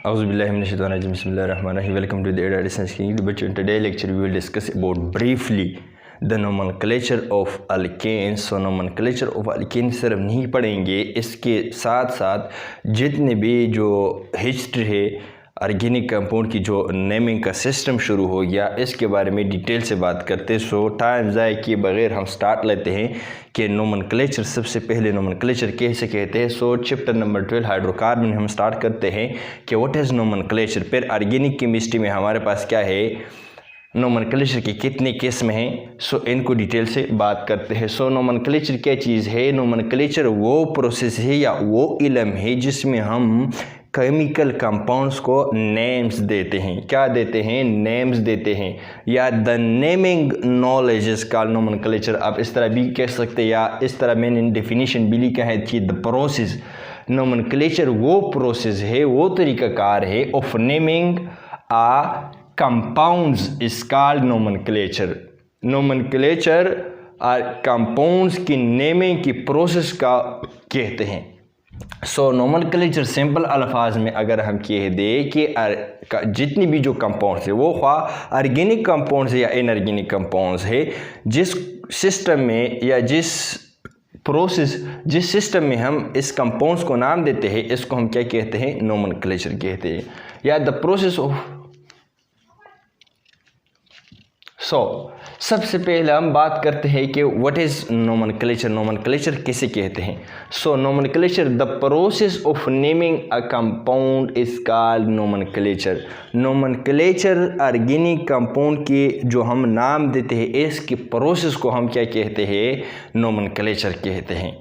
Auzubillahiminash-shaytanir-rajim. Bismillahir-rahmanir-rahim. Welcome to the Ada Distance King. But in today's lecture, we will discuss about briefly the nomenclature of alkanes. So nomenclature of alkanes सिर्फ नहीं पढ़ेंगे, इसके साथ साथ जितने भी जो हिस्ट्री है ऑर्गेनिक कंपाउंड की, जो नेमिंग का सिस्टम शुरू हो गया, इसके बारे में डिटेल से बात करते हैं। सो टाइम ज़ाय किए बगैर हम स्टार्ट लेते हैं कि नोमेनक्लेचर, सबसे पहले नोमेनक्लेचर कैसे कहते हैं। सो चैप्टर नंबर 12 हाइड्रोकार्बन हम स्टार्ट करते हैं कि व्हाट इज़ नोमेनक्लेचर। फिर ऑर्गेनिक केमिस्ट्री में हमारे पास क्या है, नोमेनक्लेचर के कितने किस्म हैं, सो इनको डिटेल से बात करते हैं। सो नोमेनक्लेचर क्या चीज़ है? नोमेनक्लेचर वो प्रोसेस है या वो इल्म है जिसमें हम केमिकल कंपाउंड्स को नेम्स देते हैं। क्या देते हैं? नेम्स देते हैं। या the naming knowledge is called nomenclature. आप इस तरह भी कह सकते हैं, या इस तरह मैंने डेफिनेशन भी लिखा है कि द प्रोसेस, नोमेनक्लेचर वो प्रोसेस है, वो तरीक़ाकार है of naming a compounds is called nomenclature. Nomenclature compounds की नेमिंग की प्रोसेस का कहते हैं। सो नोमेनक्लेचर सिंपल अल्फाज में अगर हम कह दें कि जितनी भी जो कंपाउंड्स है, वो ख्वाह ऑर्गेनिक कंपाउंड्स है या इनऑर्गेनिक कंपाउंड्स है, जिस सिस्टम में या जिस सिस्टम में हम इस कंपाउंड्स को नाम देते हैं, इसको हम क्या कहते हैं? नोमेनक्लेचर कहते हैं, या द प्रोसेस ऑफ। सबसे पहले हम बात करते हैं कि व्हाट इज़ नोमेनक्लेचर। नोमेनक्लेचर किसे कहते हैं? So nomenclature the process of naming a compound is called nomenclature. Nomenclature organic compound के जो हम नाम देते हैं, इसके प्रोसेस को हम क्या कहते हैं? नोमेनक्लेचर कहते हैं।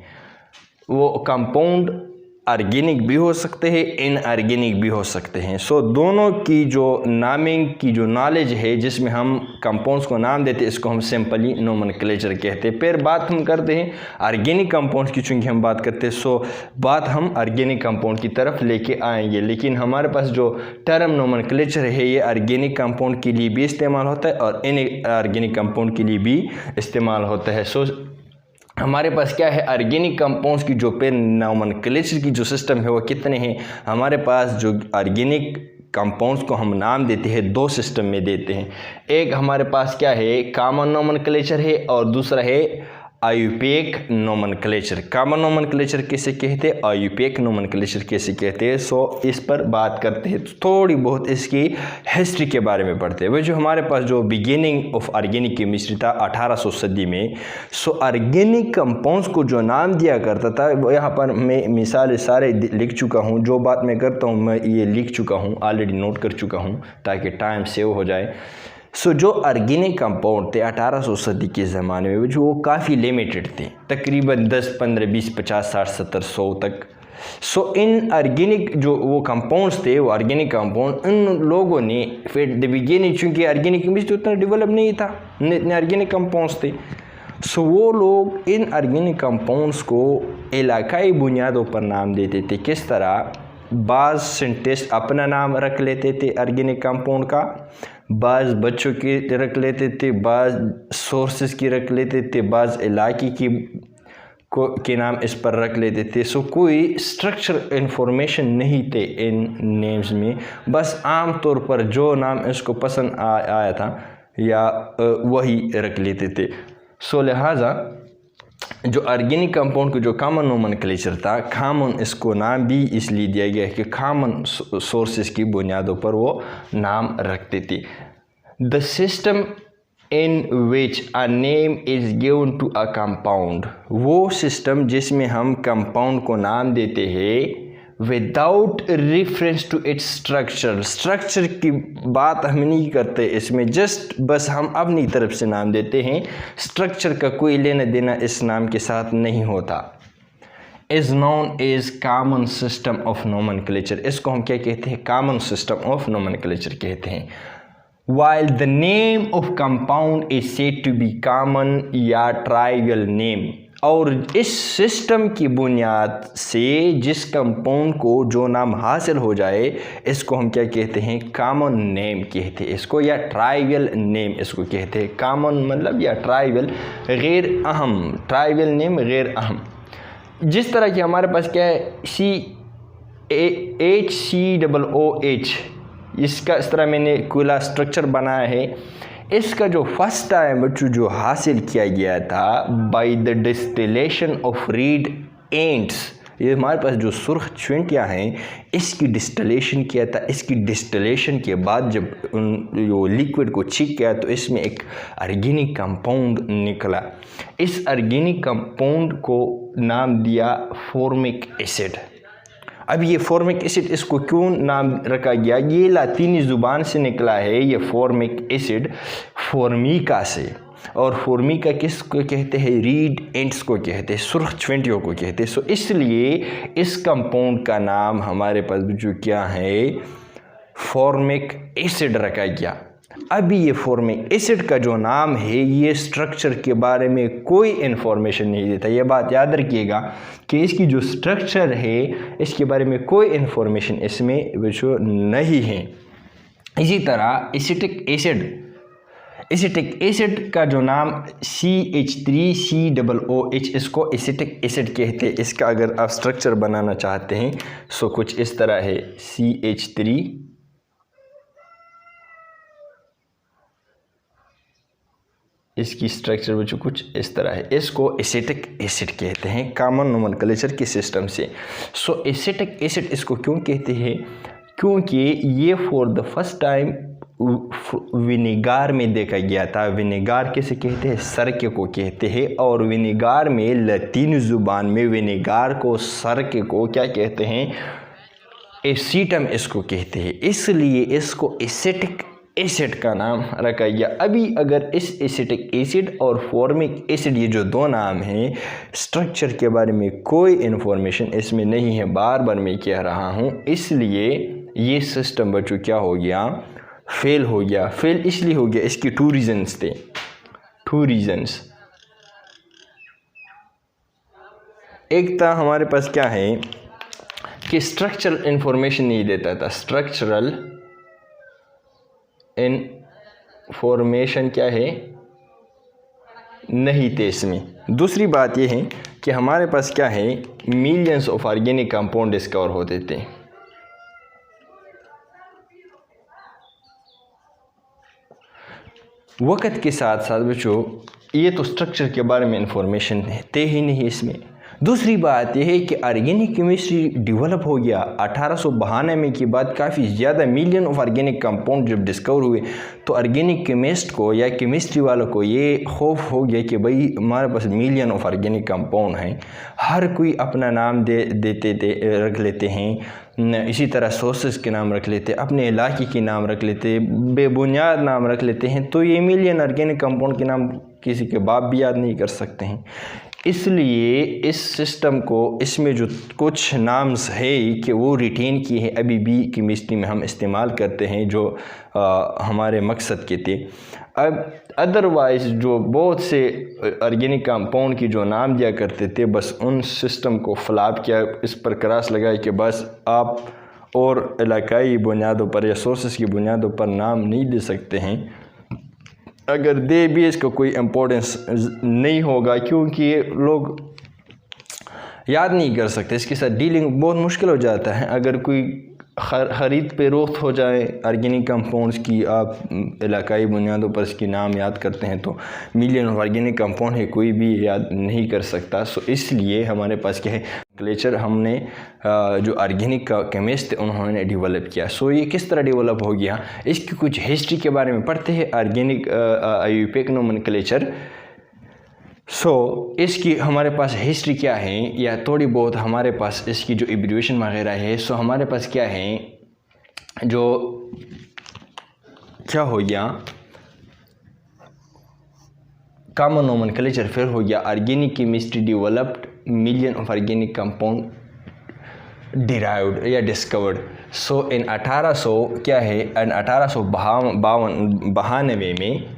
वो कंपाउंड ऑर्गेनिक भी हो सकते हैं, इनऑर्गेनिक भी हो सकते हैं। सो दोनों की जो नामिंग की जो नॉलेज है, जिसमें हम कंपाउंड्स को नाम देते हैं, इसको हम सिंपली नोमेनक्लेचर कहते हैं। फिर बात हम करते हैं ऑर्गेनिक कंपाउंड्स की। चूँकि हम बात करते हैं, सो बात हम ऑर्गेनिक कंपाउंड की तरफ लेके आएंगे। लेकिन हमारे पास जो टर्म नोमेनक्लेचर है, ये ऑर्गेनिक कंपाउंड के लिए भी इस्तेमाल होता है और इनऑर्गेनिक कंपाउंड के लिए भी इस्तेमाल होता है। सो हमारे पास क्या है, ऑर्गेनिक कंपाउंड्स की जो पे नोमेनक्लेचर की जो सिस्टम है वो कितने हैं? हमारे पास जो ऑर्गेनिक कंपाउंड्स को हम नाम देते हैं, दो सिस्टम में देते हैं। एक हमारे पास क्या है, कॉमन नोमेनक्लेचर है, और दूसरा है आयुपेक नोमेनक्लेचर। कॉमन नोमेनक्लेचर कैसे कहते हैं, आयुपेक नोमेनक्लेचर कैसे कहते हैं, सो इस पर बात करते हैं। थोड़ी बहुत इसकी हिस्ट्री के बारे में पढ़ते हैं। वो जो हमारे पास जो बिगिनिंग ऑफ ऑर्गेनिक केमिस्ट्री था 1800 सदी में, सो ऑर्गेनिक कंपाउंड्स को जो नाम दिया करता था, वो यहाँ पर मैं मिसाल सारे लिख चुका हूँ। जो बात मैं करता हूँ मैं ये लिख चुका हूँ, ऑलरेडी नोट कर चुका हूँ ताकि टाइम सेव हो जाए। सो जो ऑर्गेनिक कंपाउंड थे 1800 सदी के ज़माने में, जो वो काफ़ी लिमिटेड थे, तकरीबन 10, 15, 20, 50, 60, 70, 100 तक। सो इन ऑर्गेनिक जो वो कंपाउंड्स थे, वो ऑर्गेनिक कंपाउंड उन लोगों ने फिर द बिगिनिंग, चूँकि ऑर्गेनिक केमिस्ट्री उतना डेवलप नहीं था, इतने ऑर्गेनिक कंपाउंड्स थे, सो वो लोग इन ऑर्गेनिक कंपाउंड्स को इलाकाई बुनियादों पर नाम देते थे। किस तरह? बाज़ साइंटिस्ट अपना नाम रख लेते थे ऑर्गेनिक कंपाउंड का, बाज़ बच्चों की रख लेते थे, बाज़ सोर्सेज की रख लेते थे, बाज़ इलाके की के नाम इस पर रख लेते थे। सो कोई स्ट्रक्चर इंफॉर्मेशन नहीं थे इन नेम्स में, बस आम तौर पर जो नाम इसको पसंद आया था या वही रख लेते थे। सो लिहाजा जो ऑर्गेनिक कंपाउंड को जो कॉमन नोमेनक्लेचर था, कॉमन इसको नाम भी इसलिए दिया गया है कि कॉमन सोर्सेज की बुनियादों पर वो नाम रखते थे। The system in which a name is given to a compound, वो सिस्टम जिसमें हम कंपाउंड को नाम देते हैं without reference to its structure. Structure की बात हम नहीं करते इसमें, जस्ट बस हम अपनी तरफ से नाम देते हैं, स्ट्रक्चर का कोई लेना देना इस नाम के साथ नहीं होता। Is known as common system of nomenclature. इसको हम क्या कहते हैं? कॉमन सिस्टम ऑफ नोमेनक्लेचर कहते हैं। While the name of compound is said to be common या ट्राइवियल नेम, और इस सिस्टम की बुनियाद से जिस कंपाउंड को जो नाम हासिल हो जाए, इसको हम क्या कहते हैं? कॉमन नेम कहते हैं इसको, या ट्राइवियल नेम इसको कहते हैं। कॉमन मतलब या ट्राइवियल गैर अहम, ट्राइवियल नेम गैर अहम। जिस तरह की हमारे पास क्या है, सी HCOOH, इसका इस तरह मैंने कोयला स्ट्रक्चर बनाया है। इसका जो फर्स्ट टाइम बच्चों जो हासिल किया गया था by the distillation of read ends, ये हमारे पास जो सुर्ख चींटियाँ हैं इसकी डिस्टिलेशन किया था। इसकी डिस्टिलेशन के बाद जब जो लिक्विड को छीक किया तो इसमें एक ऑर्गेनिक कंपाउंड निकला। इस ऑर्गेनिक कंपाउंड को नाम दिया फॉर्मिक एसिड। अब ये फॉर्मिक एसिड इसको क्यों नाम रखा गया, ये लातीनी ज़ुबान से निकला है ये फॉर्मिक एसिड फॉर्मिका से, और फॉर्मिका किसको कहते हैं, रीड एंड्स को कहते हैं, सुर्ख चींटियों को कहते हैं। सो इसलिए इस कंपाउंड का नाम हमारे पास जो क्या है फॉर्मिक एसिड रखा गया। अभी ये फॉर्मिक एसिड का जो नाम है ये स्ट्रक्चर के बारे में कोई इन्फॉर्मेशन नहीं देता। ये बात याद रखिएगा कि इसकी जो स्ट्रक्चर है इसके बारे में कोई इन्फॉर्मेशन इसमें जो नहीं है। इसी तरह एसिटिक एसिड का जो नाम CH3COOH, इसको एसिटिक एसिड कहते हैं। इसका अगर आप स्ट्रक्चर बनाना चाहते हैं सो कुछ इस तरह है, CH3 इसकी स्ट्रक्चर बच्चों कुछ इस तरह है। इसको एसिटिक एसिड कहते हैं कॉमन नोमेनक्लेचर के सिस्टम से। सो एसिटिक एसिड इसको क्यों कहते हैं, क्योंकि ये for the first time vinegar में देखा गया था। विनेगार किसे कहते हैं, सरके को कहते हैं, और विनेगार में लतीनी ज़ुबान में विनेगार को सरके को क्या कहते हैं, एसीटम इसको कहते हैं। इसलिए इसको एसिटिक एसिड का नाम रखा गया। अभी अगर इस एसिटिक एसिड और फॉर्मिक एसिड ये जो दो नाम हैं, स्ट्रक्चर के बारे में कोई इन्फॉर्मेशन इसमें नहीं है, बार बार मैं कह रहा हूँ। इसलिए ये सिस्टम बच्चों क्या हो गया, फेल हो गया। फेल इसलिए हो गया, इसकी टू रीजंस थे। एक था हमारे पास क्या है कि स्ट्रक्चरल इन्फॉर्मेशन नहीं देता था, स्ट्रक्चरल इन्फॉर्मेशन क्या है नहीं थे इसमें। दूसरी बात यह है कि हमारे पास क्या है millions of organic compound discover होते थे। वक्त के साथ साथ बच्चों ये तो स्ट्रक्चर के बारे में इंफॉर्मेशन थे ही नहीं इसमें। दूसरी बात यह है कि ऑर्गेनिक केमिस्ट्री डेवलप हो गया 1892 के बाद। काफ़ी ज़्यादा मिलियन ऑफ ऑर्गेनिक कंपाउंड जब डिस्कवर हुए तो ऑर्गेनिक केमिस्ट को या केमिस्ट्री वालों को ये खौफ हो गया कि भाई हमारे पास मिलियन ऑफ ऑर्गेनिक कंपाउंड हैं, हर कोई अपना नाम रख लेते हैं। इसी तरह सोर्सेस के नाम रख लेते, अपने इलाके के नाम रख लेते, बेबुनियाद नाम रख लेते हैं। तो ये मिलियन ऑर्गेनिक कंपाउंड के नाम किसी के बाप भी याद नहीं कर सकते हैं। इसलिए इस सिस्टम को, इसमें जो कुछ नाम्स है कि वो रिटेन किए हैं, अभी भी केमिस्ट्री में हम इस्तेमाल करते हैं जो हमारे मकसद के थे। अब अदरवाइज़ जो बहुत से ऑर्गेनिक कंपाउंड की जो नाम दिया करते थे, बस उन सिस्टम को फ्लॉप किया, इस पर क्रॉस लगाया कि बस आप और इलाकाई बुनियादों पर या सोर्सेस की बुनियादों पर नाम नहीं दे सकते हैं। अगर दे भी इसका कोई इम्पोर्टेंस नहीं होगा, क्योंकि लोग याद नहीं कर सकते, इसके साथ डीलिंग बहुत मुश्किल हो जाता है। अगर कोई ख़रीद फरोख्त हो जाए ऑर्गेनिक कंपाउंड्स की, आप इलाकाई बुनियादों पर इसकी नाम याद करते हैं तो मिलियन ऑफ ऑर्गेनिक कंपाउंड है, कोई भी याद नहीं कर सकता। सो इसलिए हमारे पास क्या है नोमेनक्लेचर हमने जो ऑर्गेनिक का केमिस्ट उन्होंने डेवलप किया। सो ये किस तरह डेवलप हो गया, इसकी कुछ हिस्ट्री के बारे में पढ़ते हैं। ऑर्गेनिक आईयूपैक नोमेनक्लेचर, इसकी हमारे पास हिस्ट्री क्या है या थोड़ी बहुत हमारे पास इसकी जो एब्रिविएशन वगैरह है। सो हमारे पास क्या है, जो क्या हो गया कॉमन नोमेनक्लेचर फिर हो गया organic chemistry developed million of organic compound derived या डिस्कवर्ड। सो इन 1800 क्या है, इन 1892 में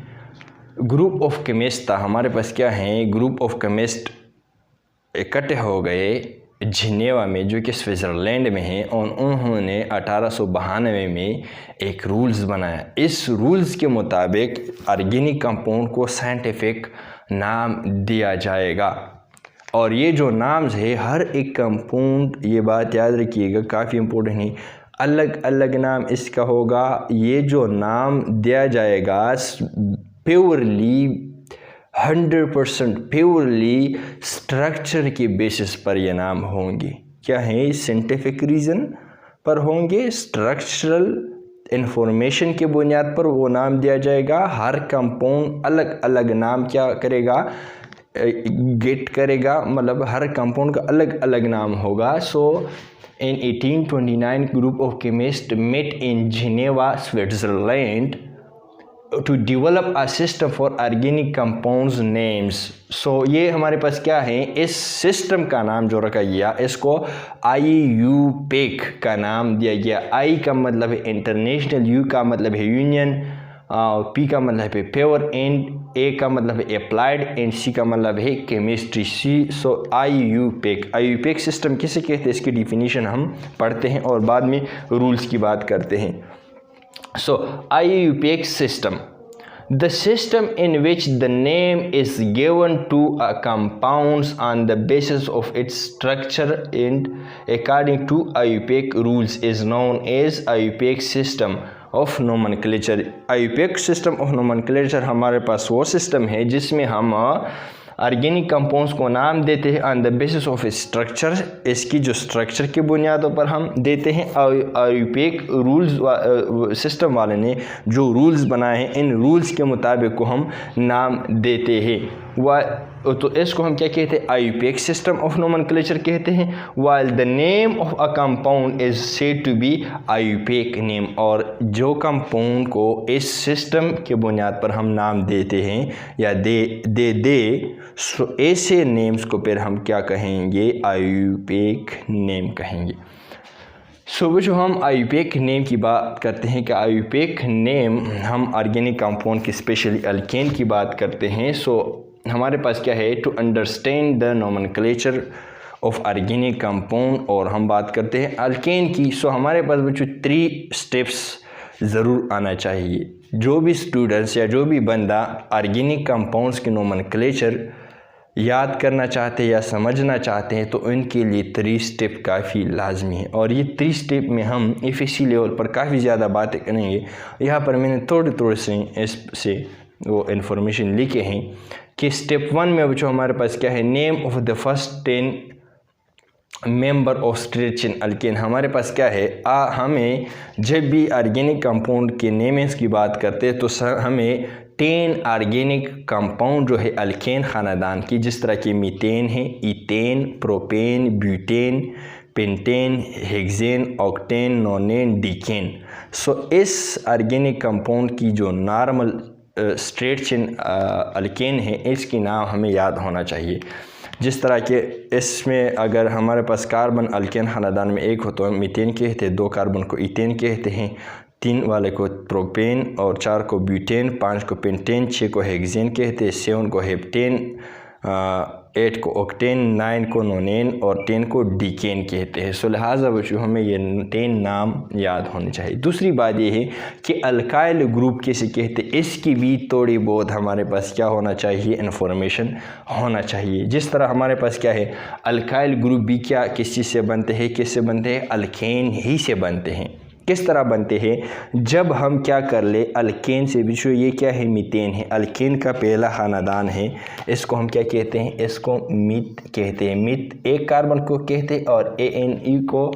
ग्रुप ऑफ केमिस्ट था हमारे पास। क्या है, ग्रुप ऑफ केमिस्ट इकट्ठे हो गए जिनेवा में, जो कि स्विट्ज़रलैंड में है, और उन्होंने 1892 में एक रूल्स बनाया। इस रूल्स के मुताबिक ऑर्गेनिक कंपाउंड को साइंटिफिक नाम दिया जाएगा। और ये जो नाम्स है हर एक कंपाउंड, ये बात याद रखिएगा काफ़ी इम्पोर्टेंट है, अलग अलग नाम इसका होगा। ये जो नाम दिया जाएगा प्योरली 100% प्योरली स्ट्रक्चर के बेसिस पर ये नाम होंगे। क्या है? साइंटिफिक रीज़न पर होंगे, स्ट्रक्चरल इंफॉर्मेशन के बुनियाद पर वो नाम दिया जाएगा। हर कंपाउंड अलग अलग नाम क्या करेगा, गेट करेगा, मतलब हर कंपाउंड का अलग अलग नाम होगा। सो in 1829 group of chemists met in Geneva, Switzerland to develop a system for organic compounds names. So ये हमारे पास क्या है, इस सिस्टम का नाम जो रखा गया इसको IUPAC का नाम दिया गया। I का मतलब है इंटरनेशनल, U का मतलब है यूनियन, P का मतलब है प्योर, एंड A का मतलब है अप्लाइड, एंड C का मतलब है केमिस्ट्री। सो IUPAC सिस्टम किसे कहते हैं, इसकी डिफिनीशन हम पढ़ते हैं और बाद में रूल्स की बात करते हैं। सो IUPAC system, the system in which the name is given to a compounds on the basis of its structure and according to IUPAC rules is known as IUPAC system of nomenclature. IUPAC system of nomenclature हमारे पास वो system है जिसमें हम organic compounds को नाम देते हैं on the basis of structure, इसकी जो स्ट्रक्चर की बुनियादों पर हम देते हैं। IUPAC रूल्स सिस्टम वाले ने जो रूल्स बनाए हैं, इन रूल्स के मुताबिक को हम नाम देते हैं। तो इसको हम क्या कहते हैं, IUPAC सिस्टम ऑफ नोमेनक्लेचर कहते हैं। While the name of a compound is said to be IUPAC name, और जो कंपाउंड को इस सिस्टम के बुनियाद पर हम नाम देते हैं या दे सो ऐसे नेम्स को फिर हम क्या कहेंगे, IUPAC नेम कहेंगे। सो जो हम IUPAC नेम की बात करते हैं कि IUPAC नेम हम ऑर्गेनिक कंपाउंड की स्पेशली अल्केन की बात करते हैं। सो हमारे पास क्या है, to understand the nomenclature of organic compound, और हम बात करते हैं अल्केन की। सो हमारे पास बच्चों 3 स्टेप्स ज़रूर आना चाहिए। जो भी स्टूडेंट्स या जो भी बंदा ऑर्गेनिक कंपाउंड्स के नोमेनक्लेचर याद करना चाहते हैं या समझना चाहते हैं तो उनके लिए 3 स्टेप काफ़ी लाजमी है। और ये 3 स्टेप में हम FSC लेवल पर काफ़ी ज़्यादा बातें करेंगे। यहाँ पर मैंने थोड़े से इससे वो इन्फॉर्मेशन लिखे हैं कि स्टेप 1 में जो हमारे पास क्या है, name of the first 10 member of straight chain alkane. हमारे पास क्या है, हमें जब भी ऑर्गेनिक कंपाउंड के नेम्स की बात करते हैं तो हमें 10 ऑर्गेनिक कंपाउंड जो है अल्केन ख़ानदान की, जिस तरह की मीथेन है, ethane, propane, butane, pentane, hexane, octane, nonane, decane. So इस ऑर्गेनिक कंपाउंड की जो नॉर्मल स्ट्रेट चेन अल्केन है, इसकी नाम हमें याद होना चाहिए। जिस तरह के इसमें अगर हमारे पास कार्बन अल्केन ख़ानदान में 1 हो तो हम मीथेन कहते हैं, 2 कार्बन को इथेन कहते हैं, 3 वाले को प्रोपेन, और 4 को ब्यूटेन, 5 को पेंटेन, 6 को हेक्सेन कहते हैं, 7 को हेप्टेन, 8 को ऑक्टेन, 9 को नोनेन और 10 को डीकेन कहते हैं। सो लिहाजा बच्चों हमें ये 10 नाम याद होने चाहिए। दूसरी बात ये है कि अल्काइल ग्रुप किसे कहते हैं, इसकी भी थोड़ी बहुत हमारे पास क्या होना चाहिए, इन्फॉर्मेशन होना चाहिए। जिस तरह हमारे पास क्या है, अल्काइल ग्रुप भी क्या किस चीज़ से बनते हैं, किससे बनते हैं, अल्केन ही से बनते हैं। किस तरह बनते हैं, जब हम क्या कर ले अल्केन से भी, ये क्या है, मीथेन है, अल्केन का पहला ख़ानदान है, इसको हम क्या कहते हैं, इसको मीथ कहते हैं। मीथ एक कार्बन को कहते हैं और ANE को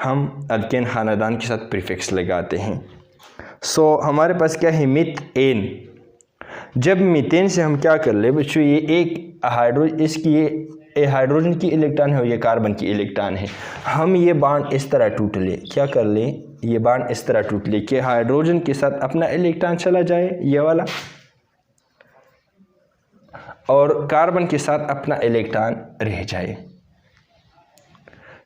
हम अल्केन ख़ानदान के साथ प्रीफिक्स लगाते हैं। सो हमारे पास क्या है, मीथेन। जब मीथेन से हम क्या कर ले बच्चों, ये एक इसकी ये हाइड्रोजन की इलेक्ट्रॉन है और ये कार्बन की इलेक्ट्रॉन है। हम ये बांड इस तरह टूट ले, क्या कर ले, ये बांड इस तरह टूट ले कि हाइड्रोजन के साथ अपना इलेक्ट्रॉन चला जाए, ये वाला, और कार्बन के साथ अपना इलेक्ट्रॉन रह जाए।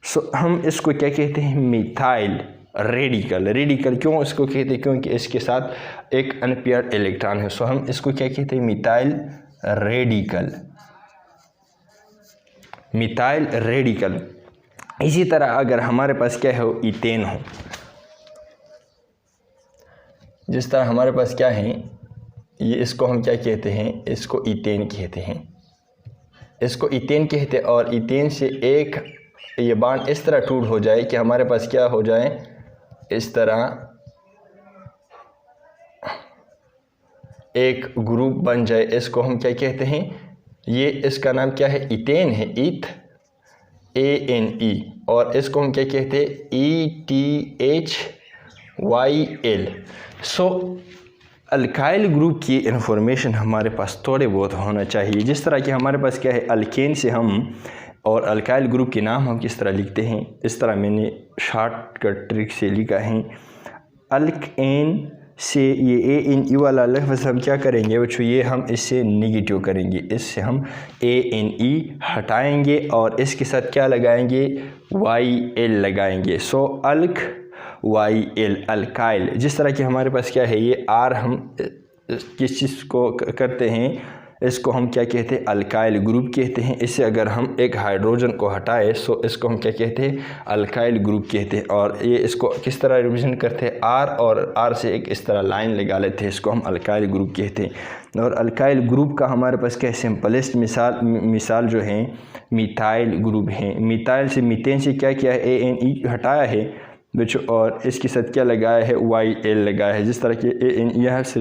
सो हम इसको क्या कहते हैं, मिथाइल रेडिकल। रेडिकल क्यों इसको कहते हैं, क्योंकि इसके साथ एक अनपेयर्ड इलेक्ट्रॉन है। सो हम इसको क्या कहते हैं, मिथाइल रेडिकल, मिथाइल रेडिकल। इसी तरह अगर हमारे पास क्या है, इथेन हो, जिस तरह हमारे पास क्या है, ये इसको हम क्या कहते हैं, इसको इथेन कहते हैं, इसको इथेन कहते हैं। और इथेन से एक ये बॉन्ड इस तरह टूट हो जाए कि हमारे पास क्या हो जाए, इस तरह एक ग्रुप बन जाए। इसको हम क्या कहते हैं, ये इसका नाम क्या है, इथेन है, ANE। और इसको हम क्या कहते हैं, ETHYL। सो अल्काइल ग्रुप की इंफॉर्मेशन हमारे पास थोड़े बहुत होना चाहिए। जिस तरह कि हमारे पास क्या है, अल्केन से हम और अल्काइल ग्रुप के नाम हम किस तरह लिखते हैं, इस तरह मैंने शॉर्टकट ट्रिक से लिखा है। अल्केन से ये ANE वाला लफ्ज़ हम क्या करेंगे बच्चों, ये हम इससे निगेटिव करेंगे, इससे हम ANE हटाएंगे और इसके साथ क्या लगाएंगे, YL लगाएंगे। सो अल्क YL अल्काइल। जिस तरह कि हमारे पास क्या है, ये R हम किस चीज़ को करते हैं, इसको हम क्या कहते हैं, अल्काइल ग्रुप कहते हैं। इससे अगर हम एक हाइड्रोजन को हटाए सो इसको हम क्या कहते हैं, अल्काइल ग्रुप कहते हैं। और ये इसको किस तरह रिप्रेजेंट करते हैं, R और R से एक इस तरह लाइन लगा लेते हैं, इसको हम अल्काइल ग्रुप कहते हैं। और अल्काइल ग्रुप का हमारे पास क्या है, सिंपलेस्ट मिसाल जो है मिथाइल ग्रुप है। मिथाइल से मीथेन से क्या किया है, ANE हटाया है बच्चों, और इसके साथ क्या लगाया है, YL लगाया है। जिस तरह के ANE यहाँ से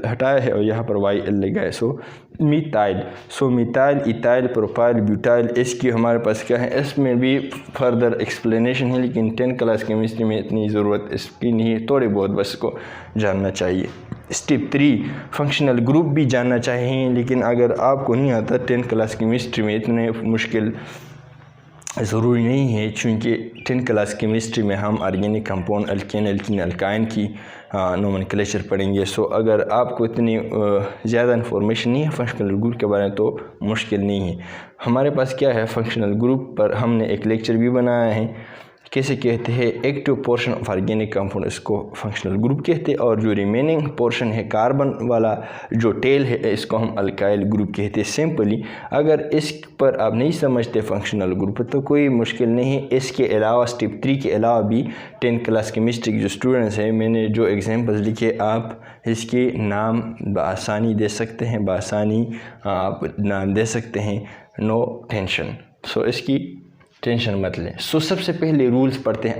हटाया है और यहाँ पर YL लगाया है। सो मिथाइल। सो मिथाइल, इथाइल, प्रोपाइल, ब्यूटाइल, इसकी हमारे पास क्या है, इसमें भी फर्दर एक्सप्लेनेशन है, लेकिन 10th क्लास केमिस्ट्री में इतनी ज़रूरत इसकी नहीं है, थोड़े बहुत बस को जानना चाहिए। स्टेप 3 फंक्शनल ग्रुप भी जानना चाहिए, लेकिन अगर आपको नहीं आता 10th क्लास केमिस्ट्री में, इतने मुश्किल ज़रूरी नहीं है, क्योंकि 10th क्लास केमिस्ट्री में हम organic compound, alkane, alkene, alkyne की नोमेनक्लेचर पढ़ेंगे। सो अगर आपको इतनी ज़्यादा इन्फॉर्मेशन नहीं है फंक्शनल ग्रुप के बारे में तो मुश्किल नहीं है। हमारे पास क्या है, फंक्शनल ग्रुप पर हमने एक लेक्चर भी बनाया है, कैसे कहते हैं, active portion of organic compound, इसको फंक्शनल ग्रुप कहते हैं। और जो रिमेनिंग पोर्शन है कार्बन वाला जो टेल है, इसको हम अल्काइल ग्रुप कहते हैं। सिंपली अगर इस पर आप नहीं समझते फंक्शनल ग्रुप तो कोई मुश्किल नहीं है। इसके अलावा स्टेप 3 के अलावा भी 10th क्लास केमिस्ट्री के जो स्टूडेंट्स हैं, मैंने जो एग्जांपल्स लिखे आप इसके नाम बआसानी दे सकते हैं, बआसानी आप नाम दे सकते हैं, नो टेंशन। सो इसकी टेंशन मत लें। सो सबसे पहले रूल्स पढ़ते हैं,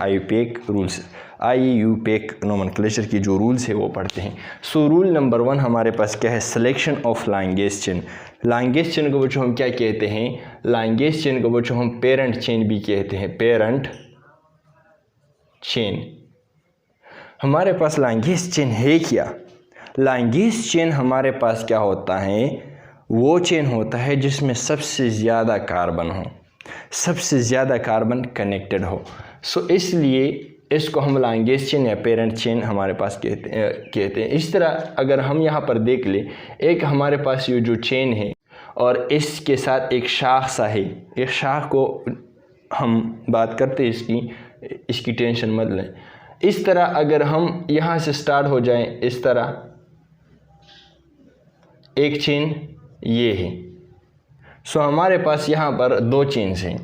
IUPAC नोमेनक्लेचर की जो रूल्स है वो पढ़ते हैं। सो रूल नंबर 1 हमारे पास क्या है, selection of longest chain. Longest chain को बच्चों हम क्या कहते हैं, लॉन्गेस्ट चेन को बच्चों हम पेरेंट चेन भी कहते हैं, पेरेंट चेन। हमारे पास लॉन्गेस्ट चेन है क्या, लॉन्गेस्ट चेन हमारे पास क्या होता है, वो चेन होता है जिसमें सबसे ज़्यादा कार्बन हो, सबसे ज़्यादा कार्बन कनेक्टेड हो। सो इसलिए इसको हम लॉन्गेस्ट चेन या पेरेंट चेन हमारे पास कहते हैं। इस तरह अगर हम यहाँ पर देख ले, एक हमारे पास ये जो चेन है और इसके साथ एक शाख सा है, एक शाख को हम बात करते हैं, इसकी टेंशन मत लें। इस तरह अगर हम यहाँ से स्टार्ट हो जाएं, इस तरह एक चेन ये है। सो हमारे पास यहाँ पर 2 चेन्स हैं,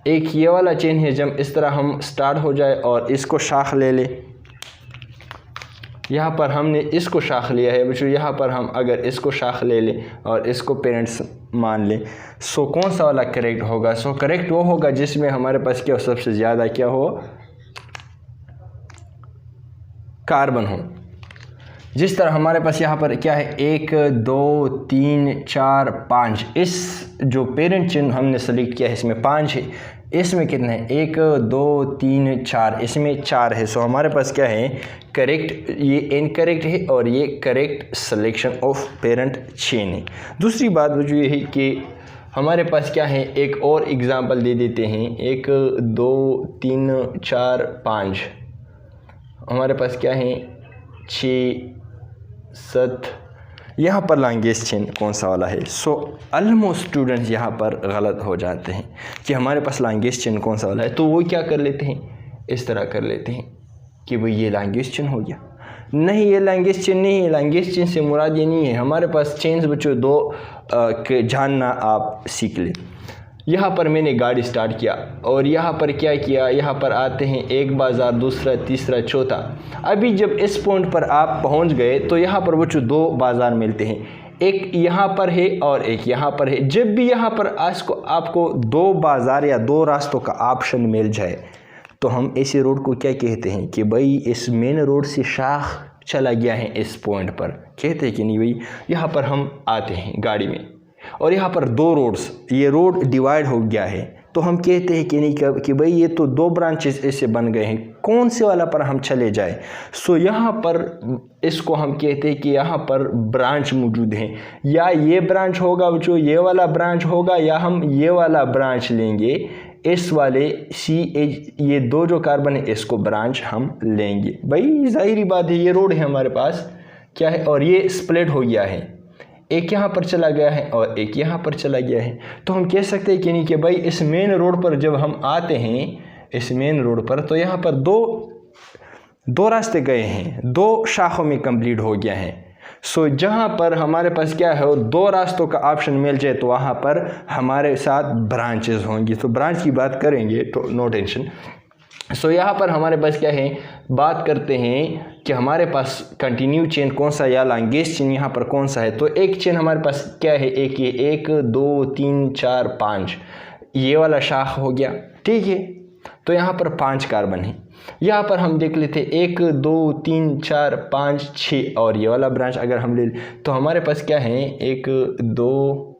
एक ये वाला चेन है, जब इस तरह हम स्टार्ट हो जाए और इसको शाख ले ले, यहाँ पर हमने इसको शाख लिया है बच्चों, यहाँ पर हम अगर इसको शाख ले लें और इसको पेरेंट्स मान लें, सो कौन सा वाला करेक्ट होगा, सो करेक्ट वो होगा जिसमें हमारे पास क्या हो, सबसे ज़्यादा क्या हो, कार्बन हो। जिस तरह हमारे पास यहाँ पर क्या है, 1 2 3 4 5, इस जो पेरेंट चेन हमने सेलेक्ट किया है इसमें 5 है, इसमें कितने हैं, 1 2 3 4, इसमें 4 है। सो हमारे पास क्या है, करेक्ट, ये इनकरेक्ट है और ये correct selection of parent chain है। दूसरी बात जो ये है कि हमारे पास क्या है, एक और एग्जांपल दे देते हैं, 1 2 3 4 5, हमारे पास क्या है 6 7, यहाँ पर लॉन्गेस्ट चेन कौन सा वाला है। सो ऑलमोस्ट स्टूडेंट्स यहाँ पर गलत हो जाते हैं कि हमारे पास लॉन्गेस्ट चेन कौन सा वाला है, तो वो क्या कर लेते हैं, इस तरह कर लेते हैं कि भाई ये लॉन्गेस्ट चेन हो गया। नहीं, ये लॉन्गेस्ट चेन नहीं है, लॉन्गेस्ट चेन से मुराद ये नहीं है। हमारे पास चेन्स बच्चों 2 के जानना आप सीख लें। यहाँ पर मैंने गाड़ी स्टार्ट किया और यहाँ पर क्या किया, यहाँ पर आते हैं एक बाज़ार, दूसरा, तीसरा, चौथा। अभी जब इस पॉइंट पर आप पहुँच गए तो यहाँ पर बच्चों 2 बाज़ार मिलते हैं, एक यहाँ पर है और एक यहाँ पर है। जब भी यहाँ पर आपको दो बाज़ार या दो रास्तों का ऑप्शन मिल जाए तो हम ऐसे रोड को क्या कहते हैं कि भाई इस मेन रोड से शाख चला गया है इस पॉइंट पर, कहते हैं कि नहीं भाई। यहाँ पर हम आते हैं गाड़ी में और यहाँ पर दो रोड्स, ये रोड डिवाइड हो गया है तो हम कहते हैं कि नहीं कि भाई ये तो दो ब्रांचेस ऐसे बन गए हैं, कौन से वाला पर हम चले जाए। सो यहाँ पर इसको हम कहते हैं कि यहाँ पर ब्रांच मौजूद है, या ये ब्रांच होगा जो ये वाला ब्रांच होगा, या हम ये वाला ब्रांच लेंगे, इस वाले CH ये दो जो कार्बन है इसको ब्रांच हम लेंगे। भाई जाहिर बात है ये रोड है हमारे पास क्या है और ये स्प्लिट हो गया है, एक यहाँ पर चला गया है और एक यहाँ पर चला गया है। तो हम कह सकते हैं कि नहीं कि भाई इस मेन रोड पर जब हम आते हैं, इस मेन रोड पर, तो यहाँ पर दो रास्ते गए हैं, दो शाखों में कंप्लीट हो गया है। सो जहाँ पर हमारे पास क्या है दो रास्तों का ऑप्शन मिल जाए तो वहाँ पर हमारे साथ ब्रांचेस होंगी। तो ब्रांच की बात करेंगे तो नो टेंशन। सो यहाँ पर हमारे पास क्या है, बात करते हैं कि हमारे पास कंटिन्यू चेन कौन सा या लॉन्गेस्ट चेन यहाँ पर कौन सा है। तो एक चेन हमारे पास क्या है, एक ये 1 2 3 4 5 ये वाला शाख हो गया, ठीक है। तो यहाँ पर 5 कार्बन है। यहाँ पर हम देख लेते 1 2 3 4 5 6 और ये वाला ब्रांच अगर हम ले तो हमारे पास क्या है 1 2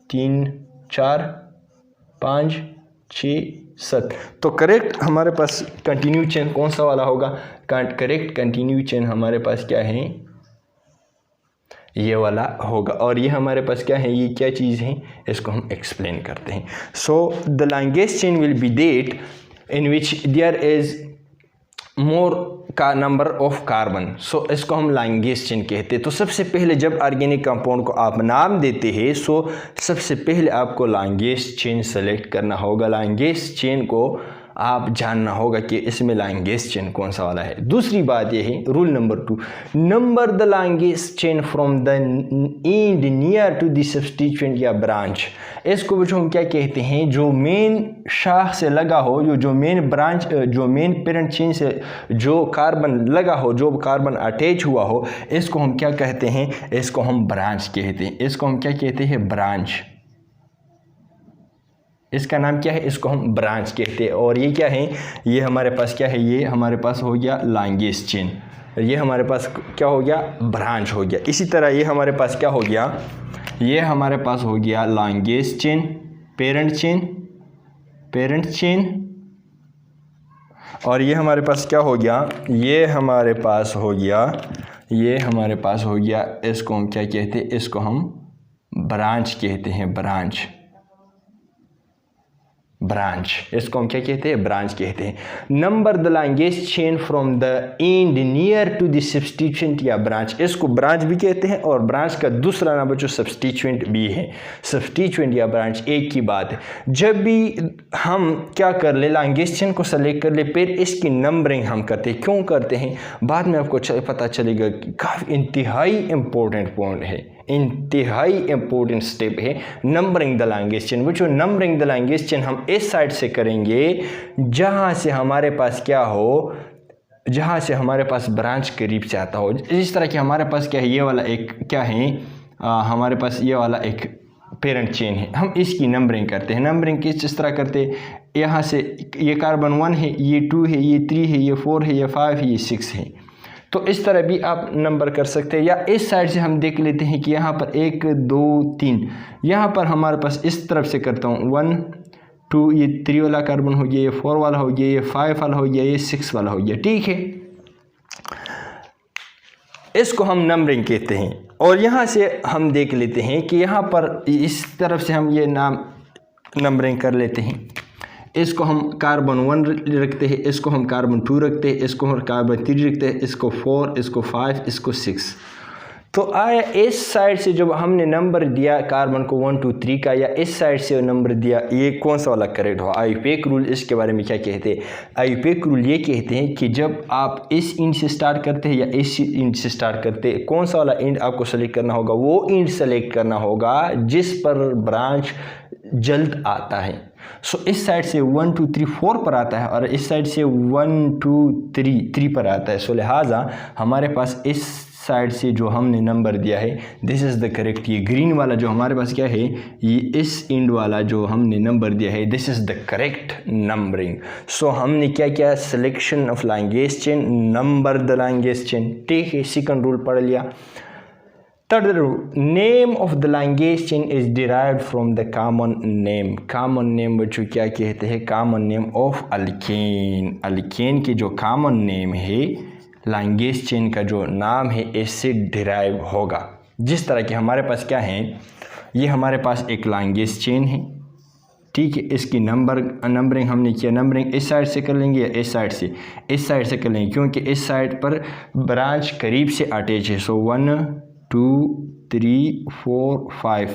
3 4 5 6 7। तो करेक्ट हमारे पास कंटिन्यू चेन कौन सा वाला होगा, करेक्ट कंटिन्यू चेन हमारे पास क्या है, ये वाला होगा। और ये हमारे पास क्या है, ये क्या चीज़ है, इसको हम एक्सप्लेन करते हैं। So the longest chain will be that in which there is more का नंबर ऑफ कार्बन। सो इसको हम लॉन्गेस्ट चेन कहते हैं। तो सबसे पहले जब ऑर्गेनिक कंपाउंड को आप नाम देते हैं सो सबसे पहले आपको लॉन्गेस्ट चेन सेलेक्ट करना होगा, लॉन्गेस्ट चेन को आप जानना होगा कि इसमें लॉन्गेस्ट चेन कौन सा वाला है। दूसरी बात यह है, rule number 2, number the longest chain from the end near to the substituent या ब्रांच। इसको जो हम क्या कहते हैं, जो मेन शाख से लगा हो, जो मेन ब्रांच, जो मेन पेरेंट चेन से जो कार्बन लगा हो, जो कार्बन अटैच हुआ हो, इसको हम क्या कहते हैं, इसको हम ब्रांच कहते हैं। इसको हम क्या कहते हैं, ब्रांच। इसका नाम क्या है, इसको हम ब्रांच कहते हैं। और ये क्या है, ये हमारे पास क्या है, ये हमारे पास हो गया लॉन्गेस्ट चेन, ये हमारे पास क्या हो गया, ब्रांच हो गया। इसी तरह ये हमारे पास क्या हो गया, ये हमारे पास हो गया लॉन्गेस्ट चेन, पेरेंट चेन। और ये हमारे पास क्या हो गया, ये हमारे पास हो गया, इसको हम क्या कहते हैं, इसको हम ब्रांच कहते हैं, ब्रांच। इसको हम क्या कहते हैं, ब्रांच कहते हैं। Number the longest chain from the end near to the substituent या ब्रांच। इसको ब्रांच भी कहते हैं और ब्रांच का दूसरा नाम जो सब्स्टिट्यूएंट भी है। सब्स्टिट्यूएंट या ब्रांच एक ही बात है। जब भी हम क्या कर ले, लॉन्गेस्ट चेन को सेलेक्ट कर ले, फिर इसकी नंबरिंग हम करते हैं। क्यों करते हैं बाद में आपको पता चलेगा कि काफ़ी इंतहाई इंपॉर्टेंट पॉइंट है, इंतहाई इंपॉर्टेंट स्टेप है नंबरिंग द लॉन्गेस्ट चेन। वो जो नंबरिंग द लॉन्गेस्ट चेन हम इस साइड से करेंगे जहाँ से हमारे पास क्या हो, जहाँ से हमारे पास ब्रांच करीब से आता हो। इस तरह कि हमारे पास क्या है, ये वाला एक क्या है, हमारे पास ये वाला एक पेरेंट चेन है, हम इसकी नंबरिंग करते हैं। नंबरिंग किस तरह करते हैं, यहाँ से ये कार्बन 1 है, ये 2 है, ये 3 है, ये 4 है, ये 5 है, ये 6 है। तो इस तरह भी आप नंबर कर सकते हैं। या इस साइड से हम देख लेते हैं कि यहाँ पर 1 2 3, यहाँ पर हमारे पास इस तरफ से करता हूँ 1 2, ये 3 वाला कार्बन हो गया, ये 4 वाला हो गया, ये 5 वाला हो गया, ये 6 वाला हो गया, ठीक है। इसको हम नंबरिंग कहते हैं। और यहाँ से हम देख लेते हैं कि यहाँ पर इस तरफ से हम ये नाम नंबरिंग कर लेते हैं। इसको हम कार्बन 1 रखते हैं, इसको हम कार्बन 2 रखते हैं, इसको हम कार्बन 3 रखते हैं, इसको 4, इसको 5, इसको 6। तो आया इस साइड से जब हमने नंबर दिया कार्बन को 1 2 3 का, या इस साइड से नंबर दिया, ये कौन सा वाला करेक्ट हो। आईयूपैक रूल इसके बारे में क्या कहते हैं, आईयूपैक रूल ये कहते हैं कि जब आप इस इंड से स्टार्ट करते हैं या इस इंड से स्टार्ट करते हैं, कौन सा वाला इंड आपको सेलेक्ट करना होगा, वो इंड सेलेक्ट करना होगा जिस पर ब्रांच जल्द आता है। सो इस साइड से 1 2 3 4 पर आता है और इस साइड से 1 2 3 3 पर आता है। सो लिहाजा हमारे पास इस साइड से जो हमने नंबर दिया है दिस इज़ द करेक्ट। ये ग्रीन वाला जो हमारे पास क्या है, ये इस एंड वाला जो हमने नंबर दिया है this is the correct numbering. So हमने क्या किया, selection of language chain, number the language chain, ठीक है, सेकंड रूल पढ़ लिया। Third rule, name of the language chain is derived from the common name. Common name बच्चों क्या कहते हैं, common name of alkane. Alkane की जो कॉमन नेम है लैंग्वेज चेन का जो नाम है इससे डिराइव होगा। जिस तरह के हमारे पास क्या है, ये हमारे पास एक लैंग्वेज चेन है, ठीक है, इसकी नंबरिंग हमने किया, नंबरिंग इस साइड से कर लेंगे या इस साइड से कर लेंगे, क्योंकि इस साइड पर ब्रांच करीब से अटैच है। सो 1 2 3 4 5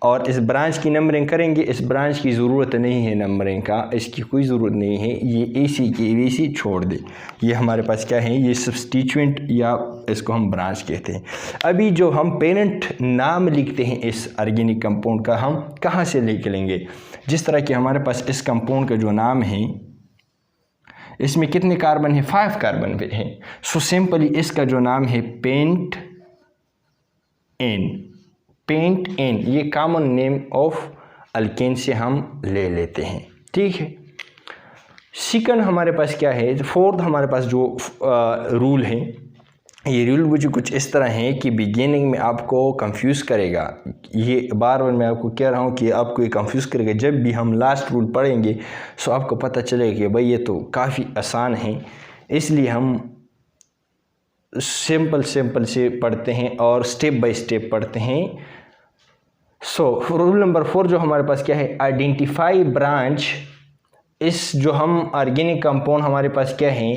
और इस ब्रांच की नंबरिंग करेंगे। इस ब्रांच की ज़रूरत नहीं है नंबरिंग का, इसकी कोई ज़रूरत नहीं है, ये AC की ABC छोड़ दे। ये हमारे पास क्या है, ये सब्स्टिट्यूएंट या इसको हम ब्रांच कहते हैं। अभी जो हम पेरेंट नाम लिखते हैं इस ऑर्गेनिक कंपाउंड का, हम कहाँ से लेके लेंगे। जिस तरह कि हमारे पास इस कंपाउंड का जो नाम है इसमें कितने कार्बन है, 5 कार्बन है। सो सिंपली इसका जो नाम है पेंट एन, ये कॉमन नेम ऑफ अल्केन से हम ले लेते हैं, ठीक है। सेकंड हमारे पास क्या है, फोर्थ हमारे पास जो रूल है, ये रूल मुझे कुछ इस तरह है कि बिगिनिंग में आपको कंफ्यूज करेगा। ये बार बार मैं आपको कह रहा हूँ कि आपको ये कंफ्यूज करेगा। जब भी हम लास्ट रूल पढ़ेंगे सो आपको पता चलेगा कि भाई ये तो काफ़ी आसान है, इसलिए हम सिंपल से पढ़ते हैं और स्टेप बाय स्टेप पढ़ते हैं। सो रूल नंबर 4 जो हमारे पास क्या है, आइडेंटिफाई ब्रांच। इस जो हम ऑर्गेनिक कंपाउंड हमारे पास क्या है,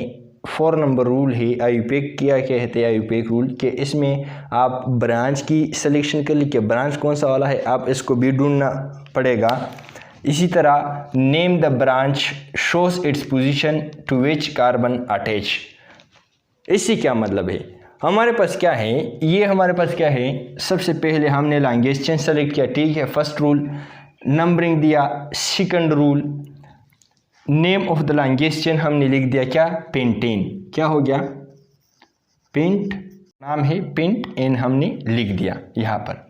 4 नंबर रूल है आयुपेक, क्या कहते हैं आयुपेक रूल, कि इसमें आप ब्रांच की सिलेक्शन कर लीजिए, ब्रांच कौन सा वाला है आप इसको भी ढूंढना पड़ेगा। इसी तरह name the branch shows its position to which carbon attach. इससे क्या मतलब है, हमारे पास क्या है, ये हमारे पास क्या है, सबसे पहले हमने लैंग्वेज चेन सेलेक्ट किया, ठीक है, फर्स्ट रूल नंबरिंग दिया। Second rule name of the language chain हमने लिख दिया क्या, पेंटेन, क्या हो गया, पेंट नाम है, पेंट एन हमने लिख दिया यहाँ पर।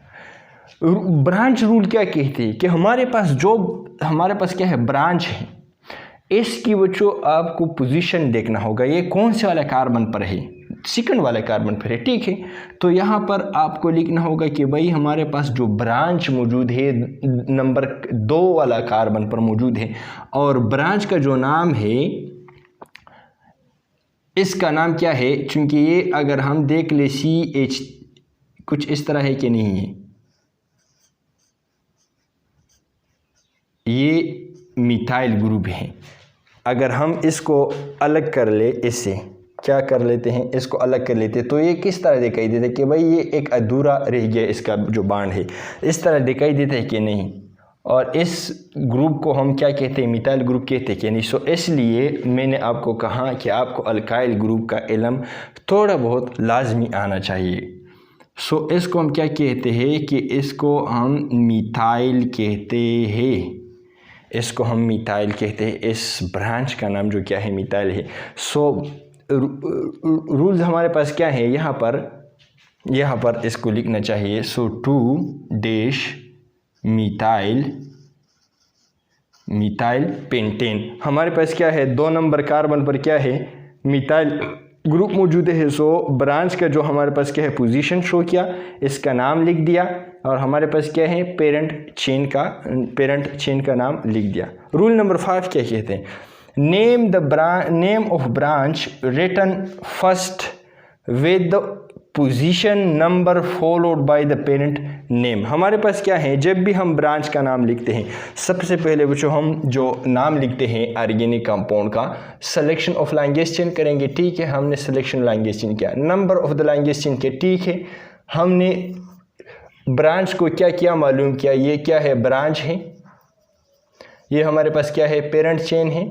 ब्रांच रूल क्या कहते हैं कि हमारे पास क्या है, ब्रांच है, इसकी बच्चों आपको पोजीशन देखना होगा, ये कौन से वाले कार्बन पर है, सेकंड वाले कार्बन पर है, ठीक है। तो यहाँ पर आपको लिखना होगा कि भाई हमारे पास जो ब्रांच मौजूद है नंबर 2 वाला कार्बन पर मौजूद है, और ब्रांच का जो नाम है इसका नाम क्या है, चूंकि ये अगर हम देख ले CH कुछ इस तरह है कि नहीं है, ये मिथाइल ग्रुप है। अगर हम इसको अलग कर ले, इससे क्या कर लेते हैं, इसको अलग कर लेते तो ये किस तरह दिखाई देता है कि भाई ये एक अधूरा रह गया, इसका जो बांड है इस तरह दिखाई देता है कि नहीं। और इस ग्रुप को हम क्या कहते हैं, मिथाइल ग्रुप कहते हैं कि नहीं। सो इसलिए मैंने आपको कहा कि आपको अल्काइल ग्रुप का इल्म थोड़ा बहुत लाजमी आना चाहिए। सो इसको हम क्या कहते हैं कि इसको हम मिथाइल कहते हैं, इसको हम मिथाइल कहते हैं। इस ब्रांच का नाम जो क्या है, मिथाइल है। सो रूल्स हमारे पास क्या है, यहाँ पर इसको लिखना चाहिए। सो 2 मिथाइल पेंटेन। हमारे पास क्या है, 2 नंबर कार्बन पर क्या है, मिथाइल ग्रुप मौजूद है। सो ब्रांच का जो हमारे पास क्या है, पोजीशन शो किया, इसका नाम लिख दिया, और हमारे पास क्या है, पेरेंट चेन का नाम लिख दिया। रूल नंबर 5 क्या कहते हैं, name of branch written first with the position number followed by the parent name. हमारे पास क्या है, जब भी हम ब्रांच का नाम लिखते हैं सबसे पहले बच्चों हम जो नाम लिखते हैं ऑर्गेनिक कंपाउंड का, सिलेक्शन ऑफ लैंग्वेज चेन करेंगे, ठीक है। हमने सिलेक्शन लैंग्वेज चेन किया, number of the language chain किया, ठीक है। हमने ब्रांच को क्या किया, मालूम किया, ये क्या है, ब्रांच है, ये हमारे पास क्या है, पेरेंट चेन है,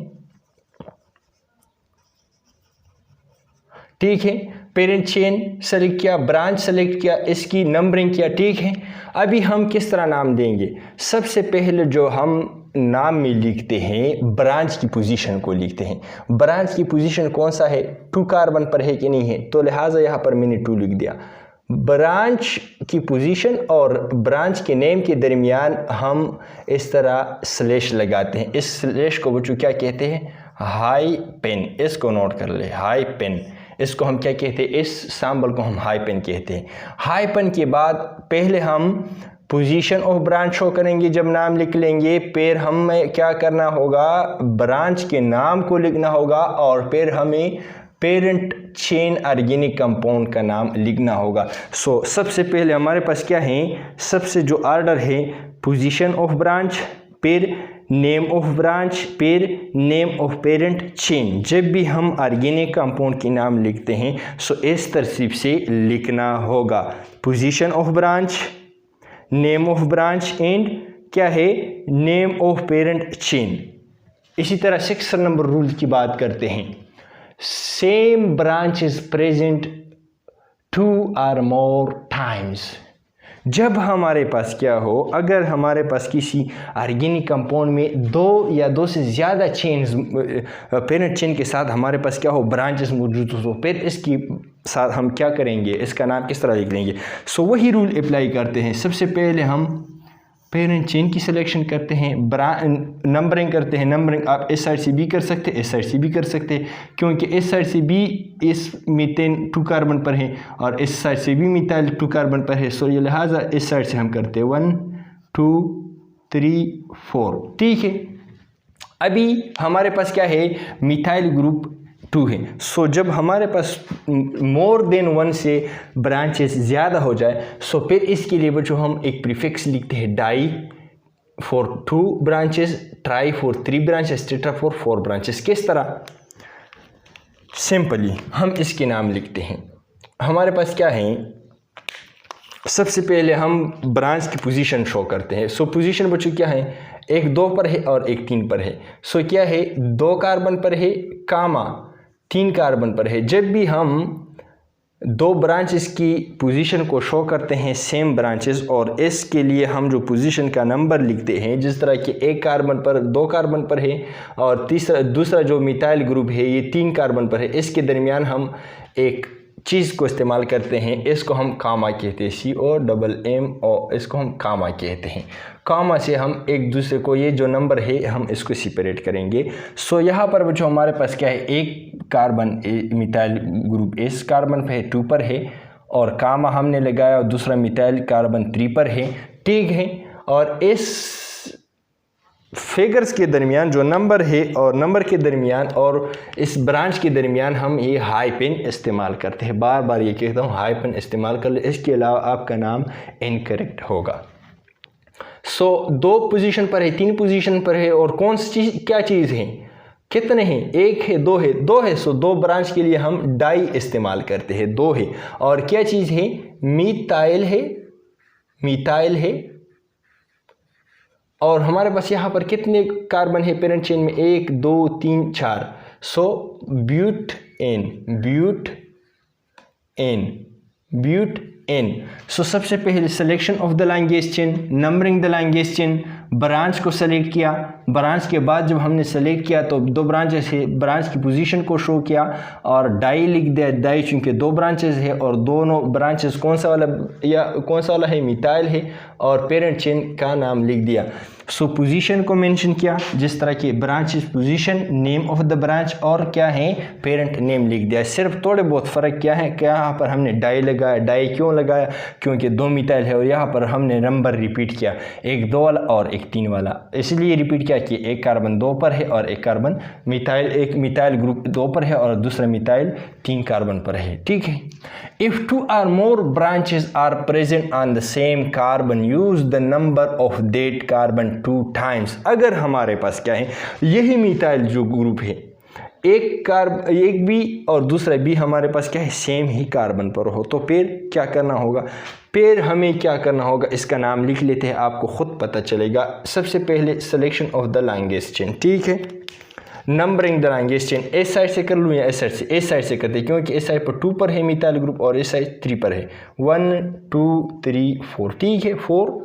ठीक है। पेरेंट चेन सेलेक्ट किया, ब्रांच सेलेक्ट किया, इसकी नंबरिंग किया, ठीक है। अभी हम किस तरह नाम देंगे, सबसे पहले जो हम नाम में लिखते हैं ब्रांच की पोजीशन को लिखते हैं। ब्रांच की पोजीशन कौन सा है, 2 कार्बन पर है कि नहीं है, तो लिहाजा यहाँ पर मैंने 2 लिख दिया। ब्रांच की पोजीशन और ब्रांच के नेम के दरमियान हम इस तरह स्लैश लगाते हैं। इस स्लैश को बच्चों क्या कहते हैं, हाई पेन। इसको नोट कर ले, हाई पेन। इसको हम क्या कहते हैं, इस सिंबल को हम हाई पेन कहते हैं। हाई पेन के बाद पहले हम पोजीशन ऑफ ब्रांच शो करेंगे जब नाम लिख लेंगे, फिर हमें क्या करना होगा, ब्रांच के नाम को लिखना होगा और फिर हमें पेरेंट चेन ऑर्गेनिक कंपाउंड का नाम लिखना होगा। सो सबसे पहले हमारे पास क्या है, सबसे जो ऑर्डर है, पोजीशन ऑफ ब्रांच, फिर नेम ऑफ ब्रांच, फिर नेम ऑफ पेरेंट चेन। जब भी हम ऑर्गेनिक कंपाउंड के नाम लिखते हैं सो इस तरतीब से लिखना होगा, position of branch, name of branch and क्या है, नेम ऑफ पेरेंट चेन। इसी तरह 6 नंबर रूल की बात करते हैं, same branch is present 2 or more times। जब हमारे पास क्या हो, अगर हमारे पास किसी ऑर्गेनिक कंपाउंड में 2 या 2 से ज़्यादा चेन्स पेरेंट चेन के साथ हमारे पास क्या हो, ब्रांचेस मौजूद हो, तो फिर इसके साथ हम क्या करेंगे, इसका नाम किस तरह लिख लेंगे। सो वही रूल अप्लाई करते हैं। सबसे पहले हम पेरेंट चेन की सिलेक्शन करते हैं, नंबरिंग करते हैं। नंबरिंग आप इस साइड से भी कर सकते हैं, इस साइड से भी कर सकते हैं, क्योंकि इस साइड से भी इस मीथेन 2 कार्बन पर है और इस साइड से भी मिथाइल 2 कार्बन पर है। सो ये लिहाजा इस साइड से हम करते हैं 1 2 3 4। ठीक है, अभी हमारे पास क्या है, मिथाइल ग्रुप 2 है। सो जब हमारे पास मोर देन 1 से ब्रांचेस ज़्यादा हो जाए सो फिर इसके लिए बच्चों हम एक प्रीफिक्स लिखते हैं, di for 2 branches, tri for 3 branches, tetra for 4 branches. किस तरह, सिंपली हम इसके नाम लिखते हैं। हमारे पास क्या है, सबसे पहले हम ब्रांच की पोजीशन शो करते हैं। सो पोजीशन बच्चों क्या है, एक 2 पर है और एक 3 पर है। सो क्या है, 2 कार्बन पर है, कामा 3 कार्बन पर है। जब भी हम 2 ब्रांचेस की पोजीशन को शो करते हैं, सेम ब्रांचेस, और इसके लिए हम जो पोजीशन का नंबर लिखते हैं, जिस तरह कि 1 कार्बन पर 2 कार्बन पर है और दूसरा जो मिथाइल ग्रुप है ये 3 कार्बन पर है, इसके दरमियान हम एक चीज़ को इस्तेमाल करते हैं, इसको हम कामा कहते हैं, COMMO, इसको हम कामा कहते हैं। कामा से हम एक दूसरे को, ये जो नंबर है हम इसको सेपरेट करेंगे। सो यहाँ पर बच्चों हमारे पास क्या है, एक कार्बन मिथाइल ग्रुप इस कार्बन पे है 2 पर है और कामा हमने लगाया और दूसरा मिथाइल कार्बन 3 पर है। ठीक है, और इस फिगर्स के दरमियान जो नंबर है और नंबर के दरमियान और इस ब्रांच के दरमियान हम ये हाई पेन इस्तेमाल करते हैं। बार बार ये कहता हूँ, हाई पेन इस्तेमाल कर ले, इसके अलावा आपका नाम इनकरेक्ट होगा। सो 2 पोजीशन पर है, 3 पोजीशन पर है, और कौन सी चीज़, क्या चीज़ है, कितने हैं, 1 है, 2 है, 2 है। सो 2 ब्रांच के लिए हम डाई इस्तेमाल करते हैं, 2 है। और क्या चीज़ है, मिथाइल है, मिथाइल है। और हमारे पास यहाँ पर कितने कार्बन है पेरेंट चेन में, 1 2 3 4। So butane, butane, butane. So सबसे पहले selection of the language chain, numbering the language chain, branch को सेलेक्ट किया। ब्रांच के बाद जब हमने सेलेक्ट किया तो 2 ब्रांचेस है, ब्रांच की पोजीशन को शो किया और डाई लिख दिया। डाई चूँकि 2 ब्रांचेस है और दोनों ब्रांचेस कौन सा वाला या कौन सा वाला है, मिथाइल है, और पेरेंट चेन का नाम लिख दिया। सो पोजीशन को मेंशन किया, जिस तरह की branch is position, name of the branch, और क्या है, पेरेंट नेम लिख दिया। सिर्फ थोड़े बहुत फ़र्क क्या है, क्या यहाँ पर हमने डाई लगाया। डाई क्यों लगाया, क्योंकि 2 मिथाइल है और यहाँ पर हमने नंबर रिपीट किया, एक 2 वाला और एक 3 वाला, इसलिए रिपीट किया कि एक कार्बन 2 पर है और एक कार्बन मिथाइल, एक मिथाइल ग्रुप 2 पर है और दूसरा मिथाइल 3 कार्बन पर है। ठीक है, if 2 or more branches are present on the same carbon, use the number of that carbon 2 times। अगर हमारे पास क्या है, यही मिथाइल जो ग्रुप है, एक भी और दूसरा भी हमारे पास क्या है, सेम ही कार्बन पर हो, तो फिर क्या करना होगा, फिर हमें क्या करना होगा, इसका नाम लिख लेते हैं, आपको खुद पता चलेगा। सबसे पहले selection of the language chain. ठीक है, नंबरिंग द लैंग्वेज चेन, इस साइड से कर लूँ या इस साइड से, इस साइड से करते हैं, क्योंकि इस साइड पर 2 पर है मिथाइल ग्रुप और इस साइड 3 पर है, 1 2 3 4। ठीक है, 4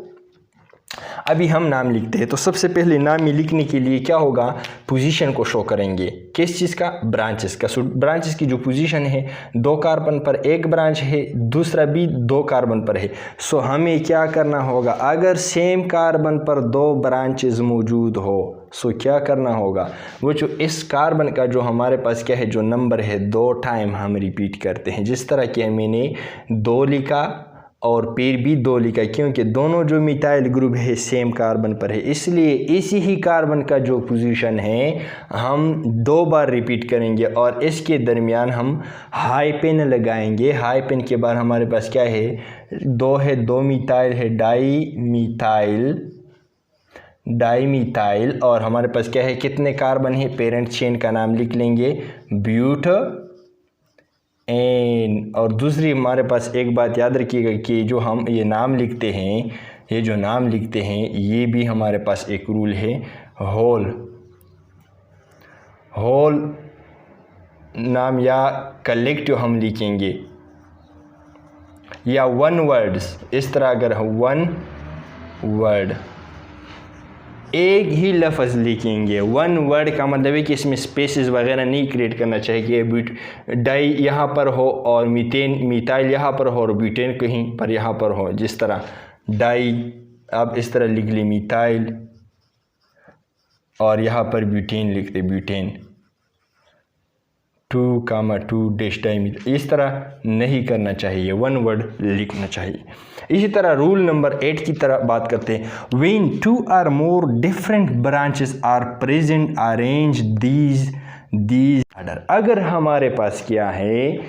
अभी हम नाम लिखते हैं, तो सबसे पहले नाम में लिखने के लिए क्या होगा, पोजीशन को शो करेंगे। किस चीज़ का, ब्रांचेस का। सो ब्रांचेस की जो पोजीशन है, 2 कार्बन पर एक ब्रांच है, दूसरा भी 2 कार्बन पर है। सो हमें क्या करना होगा, अगर सेम कार्बन पर 2 ब्रांचेस मौजूद हो, सो क्या करना होगा, वो जो इस कार्बन का जो हमारे पास क्या है, जो नंबर है, 2 टाइम हम रिपीट करते हैं। जिस तरह कि मैंने 2 लिखा और फिर भी 2 लिखा, क्योंकि दोनों जो मिथाइल ग्रुप है सेम कार्बन पर है, इसलिए इसी ही कार्बन का जो पोजीशन है हम 2 बार रिपीट करेंगे और इसके दरमियान हम हाइपेन लगाएंगे। हाइपेन के बाद हमारे पास क्या है, 2 है, 2 मिथाइल है, डाई मिथाइल, और हमारे पास क्या है, कितने कार्बन है, पेरेंट चेन का नाम लिख लेंगे, ब्यूट एन। और दूसरी हमारे पास एक बात याद रखिएगा कि जो हम ये नाम लिखते हैं, ये भी हमारे पास एक रूल है, होल नाम या कलेक्टिव हम लिखेंगे, या 1 वर्ड्स, इस तरह अगर 1 वर्ड एक ही लफ्ज़ लिखेंगे। 1 वर्ड का मतलब है कि इसमें स्पेसेस वगैरह नहीं क्रिएट करना चाहिए कि डाई यहाँ पर हो और मिथाइल यहाँ पर हो और ब्यूटेन कहीं पर यहाँ पर हो। जिस तरह डाई, अब इस तरह लिख ली मिथाइल और यहाँ पर ब्यूटेन लिखते, ब्यूटेन 2, डैश डाई, इस तरह नहीं करना चाहिए, 1 वर्ड लिखना चाहिए। इसी तरह रूल नंबर 8 की तरह बात करते हैं, when 2 or more different branches are present arrange these order। अगर हमारे पास क्या है,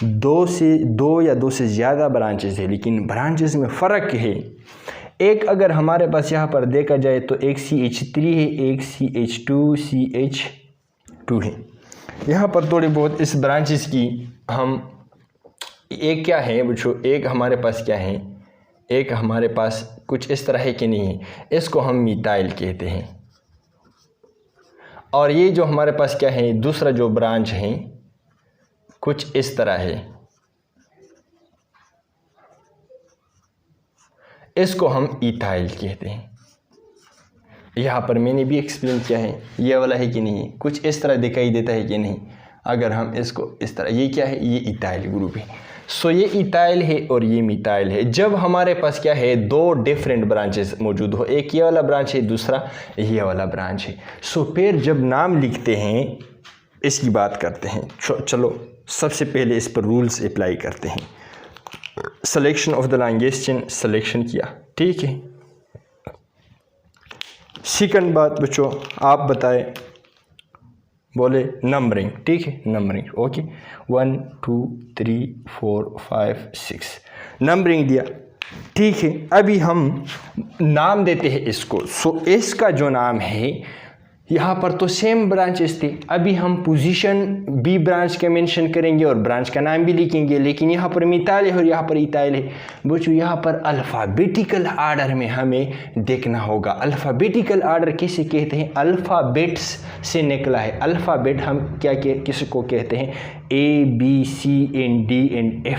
2 या 2 से ज़्यादा ब्रांचेस है, लेकिन ब्रांचेस में फ़र्क है। एक अगर हमारे पास यहाँ पर देखा जाए तो एक CH3 है, एक CH2 है। यहाँ पर थोड़ी बहुत इस ब्रांचेस की हम, एक क्या है बच्चों, एक हमारे पास क्या है, एक हमारे पास कुछ इस तरह है कि नहीं है, इसको हम मिथाइल कहते हैं। और ये जो हमारे पास क्या है, दूसरा जो ब्रांच है कुछ इस तरह है, इसको हम इथाइल कहते हैं। यहाँ पर मैंने भी एक्सप्लेन किया है, ये वाला है कि नहीं, कुछ इस तरह दिखाई देता है कि नहीं। अगर हम इसको इस तरह, ये क्या है, ये इथाइल ग्रुप है। सो ये इथाइल है और ये मिथाइल है। जब हमारे पास क्या है, 2 डिफरेंट ब्रांचेस मौजूद हो, एक ये वाला ब्रांच है, दूसरा ये वाला ब्रांच है। सो फिर जब नाम लिखते हैं, इसकी बात करते हैं। चलो सबसे पहले इस पर रूल्स अप्लाई करते हैं। Selection of the longest chain selection किया, ठीक है। सेकंड बात बच्चों, आप बताएं, बोले नंबरिंग, ठीक है, नंबरिंग, ओके, 1 2 3 4 5 6 नंबरिंग दिया, ठीक है। अभी हम नाम देते हैं इसको। सो इसका जो नाम है, यहाँ पर तो सेम ब्रांचेस थे, अभी हम पोजीशन बी ब्रांच का मेंशन करेंगे और ब्रांच का नाम भी लिखेंगे, लेकिन यहाँ पर मिथाइल है और यहाँ पर इथाइल है। बच्चों यहाँ पर अल्फ़ाबेटिकल आर्डर में हमें देखना होगा। अल्फ़ाबेटिकल आर्डर किसे कहते हैं, अल्फ़ाबेट्स से निकला है। अल्फ़ाबेट हम क्या किसको कहते हैं, ABCD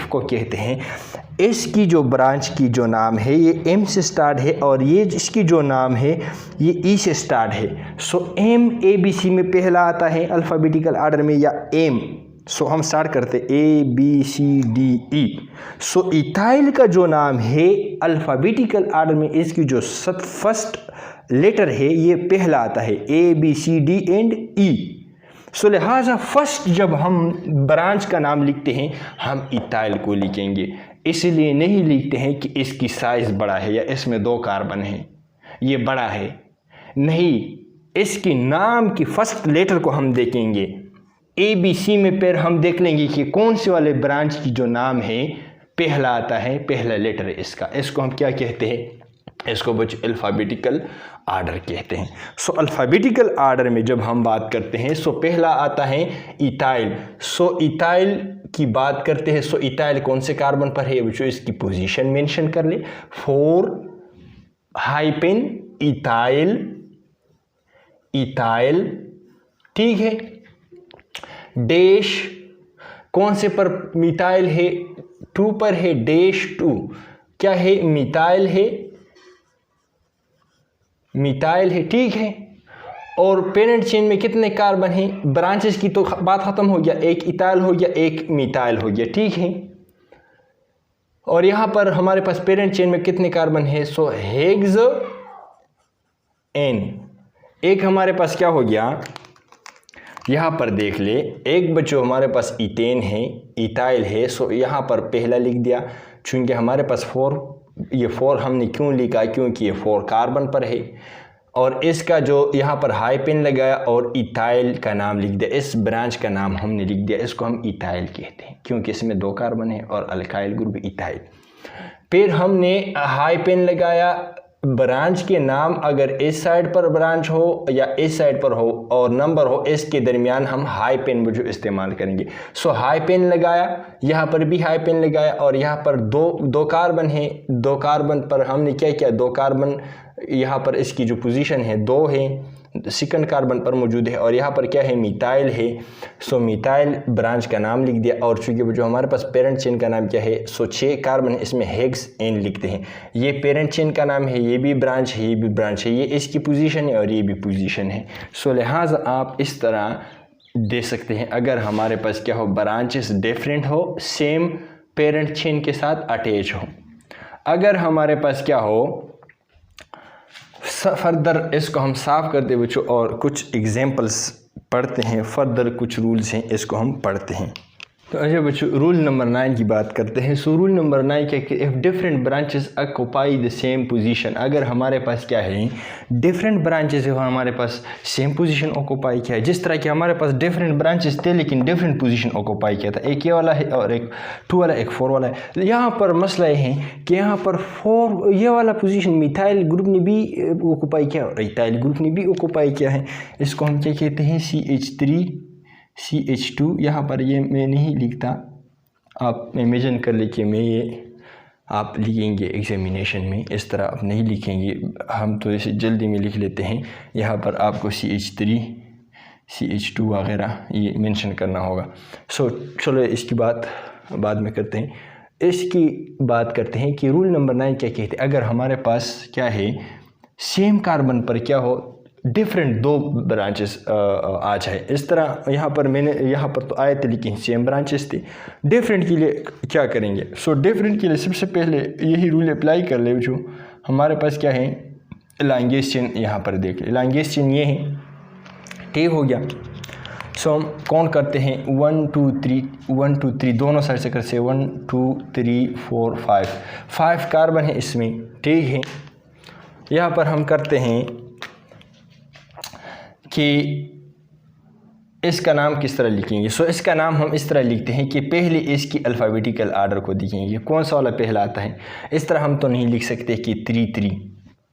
को कहते हैं। इसकी जो ब्रांच की जो नाम है ये M से स्टार्ट है और ये इसकी जो नाम है ये E से स्टार्ट है। सो M ABC में पहला आता है अल्फ़ाबेटिकल आर्डर में, या M। सो हम स्टार्ट करते ABCDE। सो इथाइल का जो नाम है अल्फ़ाबेटिकल आर्डर में, इसकी जो फर्स्ट लेटर है ये पहला आता है, ABCDE। सो लिहाजा फर्स्ट जब हम ब्रांच का नाम लिखते हैं हम इथाइल को लिखेंगे, इसलिए नहीं लिखते हैं कि इसकी साइज़ बड़ा है या इसमें 2 कार्बन है, ये बड़ा है, नहीं, इसकी नाम की फर्स्ट लेटर को हम देखेंगे। ABC में फिर हम देख लेंगे कि कौन से वाले ब्रांच की जो नाम है पहला आता है, पहला लेटर इसका, इसको हम क्या कहते हैं, इसको बच्चों अल्फ़ाबेटिकल आर्डर कहते हैं। सो अल्फ़ाबेटिकल आर्डर में जब हम बात करते हैं, सो पहला आता है इथाइल। सो इथाइल की बात करते हैं, सो इथाइल कौन से कार्बन पर है बच्चों, इसकी पोजीशन मेंशन कर ले, 4 हाइपेन इथाइल, ठीक है। डैश कौन से पर मिथाइल है, 2 पर है, डैश 2 क्या है, मिथाइल है, मिथाइल है, ठीक है। और पेरेंट चेन में कितने कार्बन हैं? ब्रांचेस की तो बात ख़त्म हो गया, एक इथाइल हो गया, एक मिथाइल हो गया, ठीक है। और यहाँ पर हमारे पास पेरेंट चेन में कितने कार्बन है? सो हेक्स एन। एक हमारे पास क्या हो गया, यहाँ पर देख ले, एक बच्चों हमारे पास इथेन है, इथाइल है। सो यहाँ पर पहला लिख दिया, चूँकि हमारे पास 4, ये 4 हमने क्यों लिखा? क्योंकि ये 4 कार्बन पर है। और इसका जो यहाँ पर हाई पेन लगाया और इथाइल का नाम लिख दिया, इस ब्रांच का नाम हमने लिख दिया, इसको हम इथाइल कहते हैं क्योंकि इसमें 2 कार्बन है और अल्काइल ग्रुप इथाइल। फिर हमने हाई पेन लगाया, ब्रांच के नाम अगर इस साइड पर ब्रांच हो या इस साइड पर हो और नंबर हो, इसके दरमियान हम हाई पेन जो इस्तेमाल करेंगे। सो हाई पेन लगाया, यहाँ पर भी हाई पेन लगाया और यहाँ पर दो कार्बन है, 2 कार्बन पर हमने क्या किया, 2 कार्बन यहाँ पर इसकी जो पोजीशन है 2 है, सेकंड कार्बन पर मौजूद है और यहाँ पर क्या है, मिथाइल है। सो मिथाइल ब्रांच का नाम लिख दिया। और चूँकि जो हमारे पास पेरेंट चेन का नाम क्या है, सो 6 कार्बन है, इसमें हेक्स एन लिखते हैं। ये पेरेंट चेन का नाम है, ये भी ब्रांच है, ये भी ब्रांच है, ये इसकी पोजीशन है और ये भी पोजीशन है। सो लिहाजा आप इस तरह दे सकते हैं, अगर हमारे पास क्या हो, ब्रांचेस डिफरेंट हो, सेम पेरेंट चेन के साथ अटैच हो। अगर हमारे पास क्या हो, फर्दर इसको हम साफ करते बच्चों और कुछ एग्जांपल्स पढ़ते हैं, फर्दर कुछ रूल्स हैं, इसको हम पढ़ते हैं। तो अच्छा बच्चों, रूल नंबर 9 की बात करते हैं। सो रूल नंबर 9 क्या कि if different branches occupy the same position, अगर हमारे पास क्या है, डिफरेंट ब्रांचेस है, हमारे पास सेम पोजीशन ऑक्यूपाई किया है। जिस तरह कि हमारे पास डिफरेंट ब्रांचेस थे लेकिन डिफरेंट पोजीशन ऑक्यूपाई किया था, एक ये वाला है और एक 2 वाला, एक 4 वाला है। यहाँ पर मसला ये है कि यहाँ पर 4 ये वाला पोजीशन मिथाइल ग्रुप ने भी ऑक्यूपाई किया और इथाइल ग्रुप ने भी ऑक्यूपाई किया है। इसको हम क्या कहते हैं, CH3 CH2। यहाँ पर ये मैं नहीं लिखता, आप इमेजिन कर लीजिए, मैं ये आप लिखेंगे एग्जामिनेशन में, इस तरह आप नहीं लिखेंगे, हम तो इसे जल्दी में लिख लेते हैं। यहाँ पर आपको CH3 CH2 वगैरह ये मेंशन करना होगा। सो चलो इसकी बात बाद में करते हैं। इसकी बात करते हैं कि रूल नंबर 9 क्या कहते हैं, अगर हमारे पास क्या है, सेम कार्बन पर क्या हो, डिफरेंट 2 ब्रांचेस आ जाए। इस तरह यहाँ पर मैंने यहाँ पर तो आए थे लेकिन सेम ब्रांचेस थे। डिफरेंट के लिए क्या करेंगे? सो डिफरेंट के लिए सबसे पहले यही रूल अप्लाई कर ले। जो हमारे पास क्या है, लैंग्वेज चेन, यहाँ पर देख ले, लैंग्वेज चेन ये है, ठीक हो गया। सो हम कौन करते हैं, 1 2 3 दोनों साइड से करते हैं, 1 2 3 4 5 कार्बन है इसमें, ठीक है। यहाँ पर हम करते हैं कि इसका नाम किस तरह लिखेंगे। सो इसका नाम हम इस तरह लिखते हैं कि पहले इसकी अल्फ़ाबेटिकल आर्डर को देखेंगे, कौन सा वाला पहला आता है। इस तरह हम तो नहीं लिख सकते कि 3 3।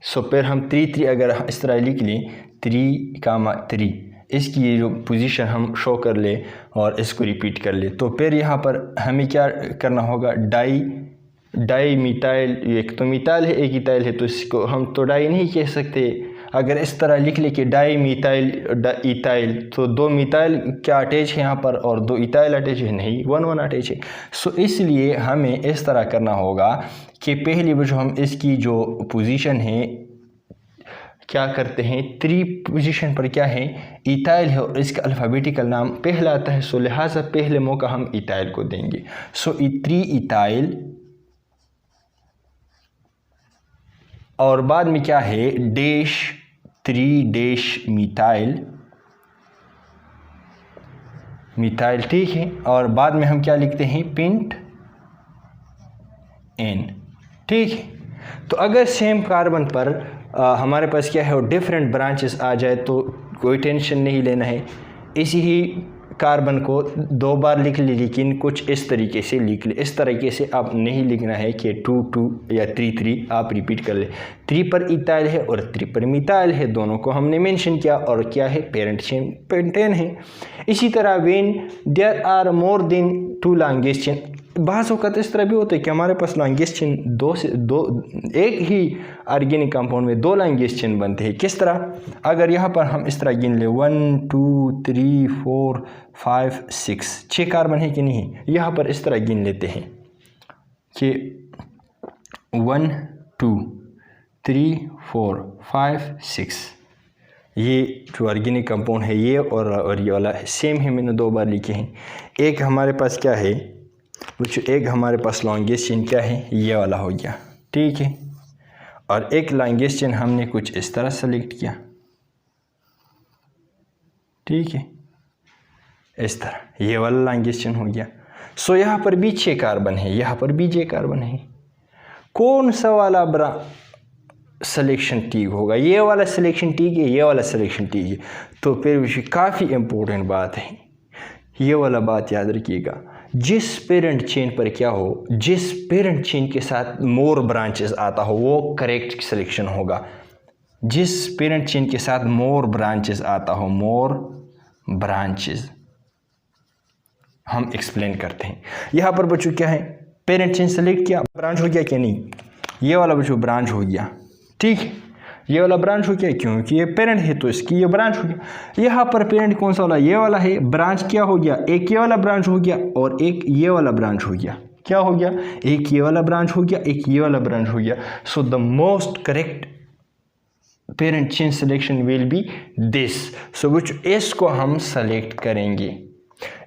सो फिर हम 3 3 अगर इस तरह लिख लें, 3, 3, इसकी जो पोजीशन हम शो कर ले और इसको रिपीट कर ले, तो फिर यहाँ पर हमें क्या करना होगा, डाई मिथाइल, एक तो मिथाइल है एक इथाइल है, तो इसको हम तो डाई नहीं कह सकते। अगर इस तरह लिख ले कि डाई मिथाइल इथाइल, तो 2 मिथाइल क्या अटैच है यहाँ पर और 2 इथाइल अटैच है, नहीं, 1 1 अटैच है। सो इसलिए हमें इस तरह करना होगा कि पहली जो हम इसकी जो पोजीशन है क्या करते हैं, 3 पोजीशन पर क्या है, इथाइल है और इसका अल्फ़ाबेटिकल नाम पहला आता है। सो लिहाजा पहले मौका हम इथाइल को देंगे। सो 3 इथाइल और बाद में क्या है, डैश 3 डैश मिथाइल, ठीक है। और बाद में हम क्या लिखते हैं, पिंट एन, ठीक है। तो अगर सेम कार्बन पर हमारे पास क्या है, डिफरेंट ब्रांचेस आ जाए तो कोई टेंशन नहीं लेना है, इसी ही कार्बन को 2 बार लिख ले, लेकिन कुछ इस तरीके से लिख ले। इस तरीके से आप नहीं लिखना है कि 2 2 या 3 3, आप रिपीट कर ले। 3 पर इथाइल है और 3 पर मिथाइल है, दोनों को हमने मेंशन किया और क्या है, पेरेंट चेन पेंटेन है। इसी तरह when there are more than 2 language chain, बाज़ वक़्त इस तरह भी होता है कि हमारे पास लैंग्वेज चेन 2 से 2, एक ही ऑर्गेनिक कंपाउंड में 2 लैंग्वेज चेन बनते हैं। किस तरह, अगर यहाँ पर हम इस तरह गिन ले, 1 2 3 4 5 6 कार्बन है कि नहीं, यहाँ पर इस तरह गिन लेते हैं कि 1 2 3 4 5 6। ये जो ऑर्गेनिक कंपाउंड है ये और ये वाला सेम है, मैंने 2 बार लिखे हैं। एक हमारे पास क्या है बच्चों, एक हमारे पास लॉन्गेस्ट चेन क्या है, ये वाला हो गया, ठीक है। और एक लॉन्गेस्ट चेन हमने कुछ इस तरह सेलेक्ट किया, ठीक है, इस तरह ये वाला लॉन्गेस्ट चेन हो गया। सो यहाँ पर भी 6 कार्बन है, यहाँ पर भी 6 कार्बन है। कौन सा वाला सिलेक्शन ठीक होगा, ये वाला सिलेक्शन ठीक है, ये वाला सिलेक्शन ठीक है? तो फिर काफ़ी इम्पोर्टेंट बात है, ये वाला बात याद रखिएगा। जिस पेरेंट चेन पर क्या हो, जिस पेरेंट चेन के साथ मोर ब्रांचेस आता हो वो करेक्ट सिलेक्शन होगा। जिस पेरेंट चेन के साथ मोर ब्रांचेस आता हो, मोर ब्रांचेस हम एक्सप्लेन करते हैं। यहाँ पर बच्चों क्या है, पेरेंट चेन सेलेक्ट किया, ब्रांच हो गया क्या, नहीं, ये वाला बच्चों ब्रांच हो गया, ठीक है, ये वाला ब्रांच हो गया क्योंकि ये पेरेंट है तो इसकी ये ब्रांच हो गया। यहाँ पर पेरेंट कौन सा वाला, ये वाला है, ब्रांच क्या हो गया, एक ये वाला ब्रांच हो गया और एक ये वाला ब्रांच हो गया। क्या हो गया, एक ये वाला ब्रांच हो गया, एक ये वाला ब्रांच हो गया। So the most correct parent chain selection will be this. So बच्चों इसको हम सेलेक्ट करेंगे।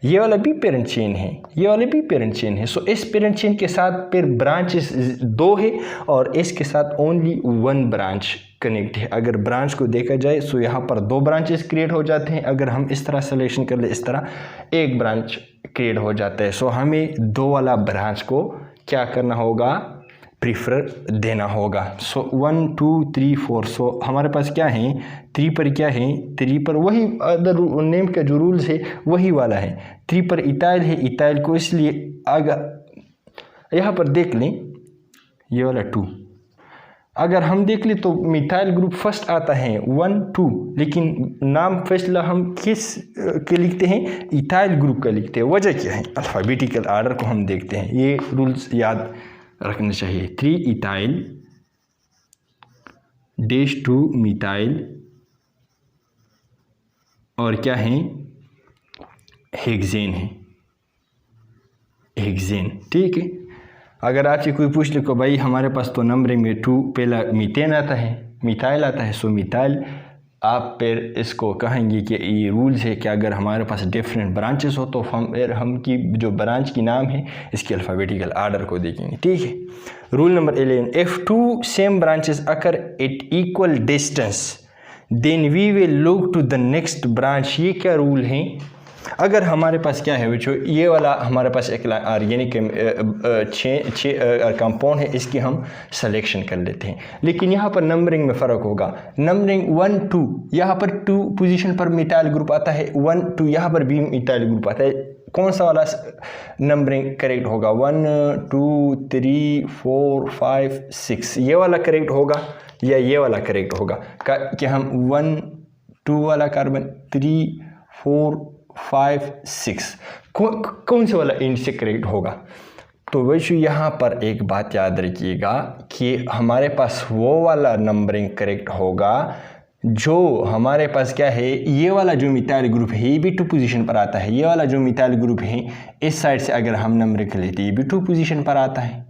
ये वाला भी पेरेंट चेन है, ये वाले भी पेरेंट चेन है। सो इस पेरेंट चेन के साथ फिर ब्रांचेस 2 है और इसके साथ ओनली 1 ब्रांच कनेक्ट है। अगर ब्रांच को देखा जाए सो यहाँ पर 2 ब्रांचेस क्रिएट हो जाते हैं। अगर हम इस तरह सिलेक्शन कर ले, इस तरह 1 ब्रांच क्रिएट हो जाता है। सो हमें 2 वाला ब्रांच को क्या करना होगा, प्रीफर देना होगा। सो 1 2 3 4। सो हमारे पास क्या है, 3 पर क्या है, 3 पर वही अदर नेम का जो रूल्स है वही वाला है। 3 पर इथाइल है, इथाइल को इसलिए अगर यहाँ पर देख लें ये वाला 2, अगर हम देख लें तो मिथाइल ग्रुप फर्स्ट आता है 1 2, लेकिन नाम फैसला हम किस के लिखते हैं, इथाइल ग्रुप का लिखते हैं। वजह क्या है, अल्फ़ाबेटिकल आर्डर को हम देखते हैं, ये रूल्स याद रखना चाहिए। 3 इथाइल -2 मिथाइल और क्या है, हेक्सेन है, हेक्सेन, ठीक है। अगर आपसे कोई पूछ ले को भाई हमारे पास तो नंबरिंग में 2 पहला मीथेन आता है, मिथाइल आता है, सो मिथाइल, आप फिर इसको कहेंगे कि ये रूल्स है कि अगर हमारे पास डिफरेंट ब्रांचेस हो तो हम की जो ब्रांच की नाम है इसके अल्फ़ाबेटिकल आर्डर को देखेंगे, ठीक है। Rule number 11, if 2 same branches occur at equal distance then we will look to the next branch. ये क्या रूल है, अगर हमारे पास क्या है बच्चों, ये वाला हमारे पास एक ऑर्गेनिक कंपाउंड है, इसकी हम सिलेक्शन कर लेते हैं। लेकिन यहाँ पर नंबरिंग में फ़र्क होगा। नंबरिंग 1 2, यहाँ पर 2 पोजीशन पर मिथाइल ग्रुप आता है, 1 2 यहाँ पर भी मिथाइल ग्रुप आता है। कौन सा वाला नंबरिंग करेक्ट होगा, 1 2 3 4 5 6, ये वाला करेक्ट होगा या ये वाला करेक्ट होगा? कि हम 1 2 वाला कार्बन 3 4 5 6 कौन से वाला इंड से करेक्ट होगा? तो वैसे यहाँ पर एक बात याद रखिएगा कि हमारे पास वो वाला नंबरिंग करेक्ट होगा जो हमारे पास क्या है, ये वाला जो मिथाइल ग्रुप है ये भी 2 पोजीशन पर आता है। ये वाला जो मिथाइल ग्रुप है इस साइड से अगर हम नंबरिंग कर लेते हैं ये भी 2 पोजीशन पर आता है।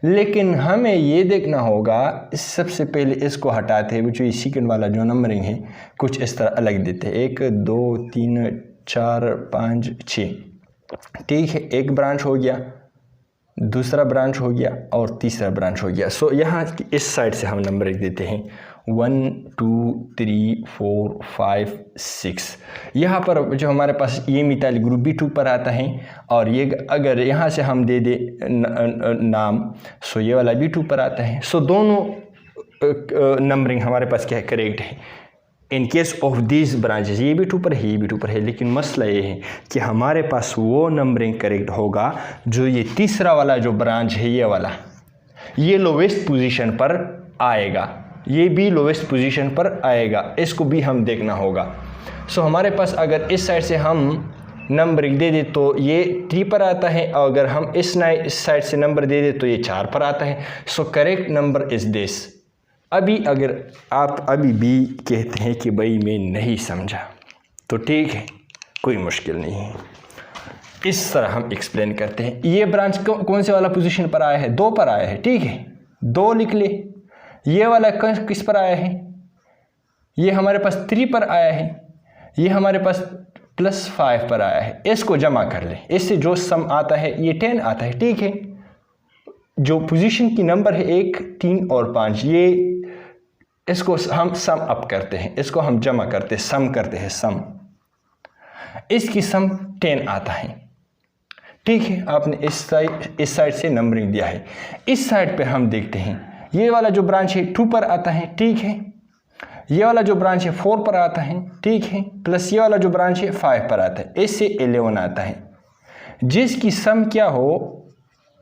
लेकिन हमें ये देखना होगा, सबसे पहले इसको हटाते हैं, जो ये सेकंड वाला जो नंबरिंग है कुछ इस तरह अलग देते हैं, 1 2 3 4 5 6, ठीक है। एक ब्रांच हो गया, दूसरा ब्रांच हो गया और तीसरा ब्रांच हो गया। सो यहाँ इस साइड से हम नंबर देते हैं 1 2 3 4 5 6। यहाँ पर जो हमारे पास ये मिथाइल ग्रुप भी 2 पर आता है और ये अगर यहाँ से हम दे दे नाम, सो ये वाला भी 2 पर आता है। सो दोनों नंबरिंग हमारे पास क्या है, करेक्ट है। In case of this branches ये भी 2 पर है, ये भी 2 पर है, लेकिन मसला ये है कि हमारे पास वो नंबरिंग करेक्ट होगा जो ये तीसरा वाला जो ब्रांच है ये वाला, ये लोवेस्ट पोजीशन पर आएगा, ये भी लोवेस्ट पोजीशन पर आएगा, इसको भी हम देखना होगा। सो हमारे पास अगर इस साइड से हम नंबरिंग दे दे तो ये 3 पर आता है और अगर हम इस साइड से नंबर दे दे तो ये 4 पर आता है। So correct number is this. अभी अगर आप अभी भी कहते हैं कि भाई मैं नहीं समझा तो ठीक है, कोई मुश्किल नहीं है, इस तरह हम एक्सप्लेन करते हैं। ये ब्रांच कौन से वाला पोजीशन पर आया है, 2 पर आया है, ठीक है, 2 लिख ले। ये वाला किस पर आया है, ये हमारे पास 3 पर आया है, ये हमारे पास +5 पर आया है। इसको जमा कर लें, इससे जो सम आता है ये 10 आता है, ठीक है। जो पोजीशन की नंबर है 1, 3 और 5, ये इसको हम सम अप करते हैं, इसको हम जमा करते हैं, सम करते हैं, सम। इसकी सम 10 आता है, ठीक है। आपने इस साइड से नंबरिंग दिया है। इस साइड पे हम देखते हैं, ये वाला जो ब्रांच है 2 पर आता है, ठीक है। ये वाला जो ब्रांच है 4 पर आता है, ठीक है, प्लस ये वाला जो ब्रांच है 5 पर आता है, इससे 11 आता है। जिसकी सम क्या हो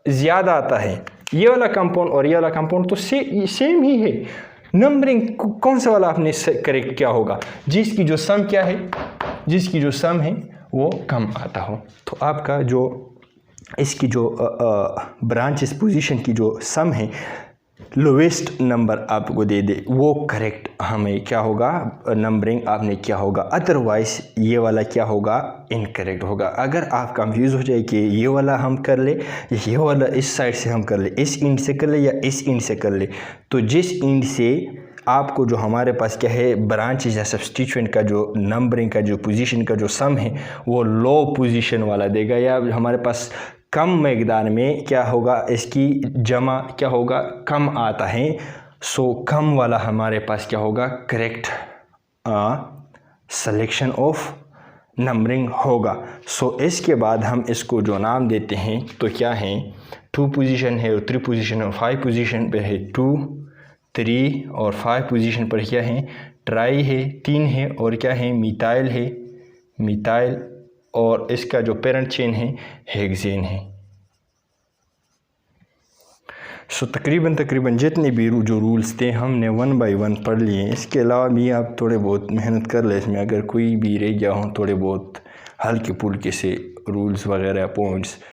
ज़्यादा आता है, ये वाला कंपाउंड और ये वाला कंपाउंड तो सेम ही है। नंबरिंग कौन सा वाला आपने करेक्ट क्या होगा, जिसकी जो सम क्या है, जिसकी जो सम है वो कम आता हो। तो आपका जो इसकी जो ब्रांचेस पोजीशन की जो सम है लोवेस्ट नंबर आपको दे दे, वो करेक्ट हमें क्या होगा, नंबरिंग आपने क्या होगा। अदरवाइज ये वाला क्या होगा, इनकरेक्ट होगा। अगर आप कंफ्यूज हो जाए कि ये वाला हम कर ले, ये वाला इस साइड से हम कर ले, इस इंड से कर ले या इस इंड से कर ले, तो जिस इंड से आपको जो हमारे पास क्या है ब्रांचेज या सब्स्टिट्यूएंट का जो नंबरिंग का जो पोजीशन का जो सम है वो लो पोजीशन वाला देगा, या हमारे पास कम मकदार में क्या होगा, इसकी जमा क्या होगा, कम आता है। सो कम वाला हमारे पास क्या होगा, करेक्ट सिलेक्शन ऑफ नंबरिंग होगा। सो इसके बाद हम इसको जो नाम देते हैं तो क्या है, 2 पोजीशन है और 3 पोजीशन और 5 पोजीशन पे है, 2, 3 और 5 पोजीशन पर क्या है, ट्राई है, 3 है और क्या है, मिथाइल है, मिथाइल, और इसका जो पेरेंट चेन है हेक्सेन है। सो तकरीबन जितने भी जो रूल्स थे हमने 1 बाय 1 पढ़ लिए। इसके अलावा भी आप थोड़े बहुत मेहनत कर ले, इसमें अगर कोई भी रह गया हो थोड़े बहुत हल्के फुल्के से रूल्स वगैरह पॉइंट्स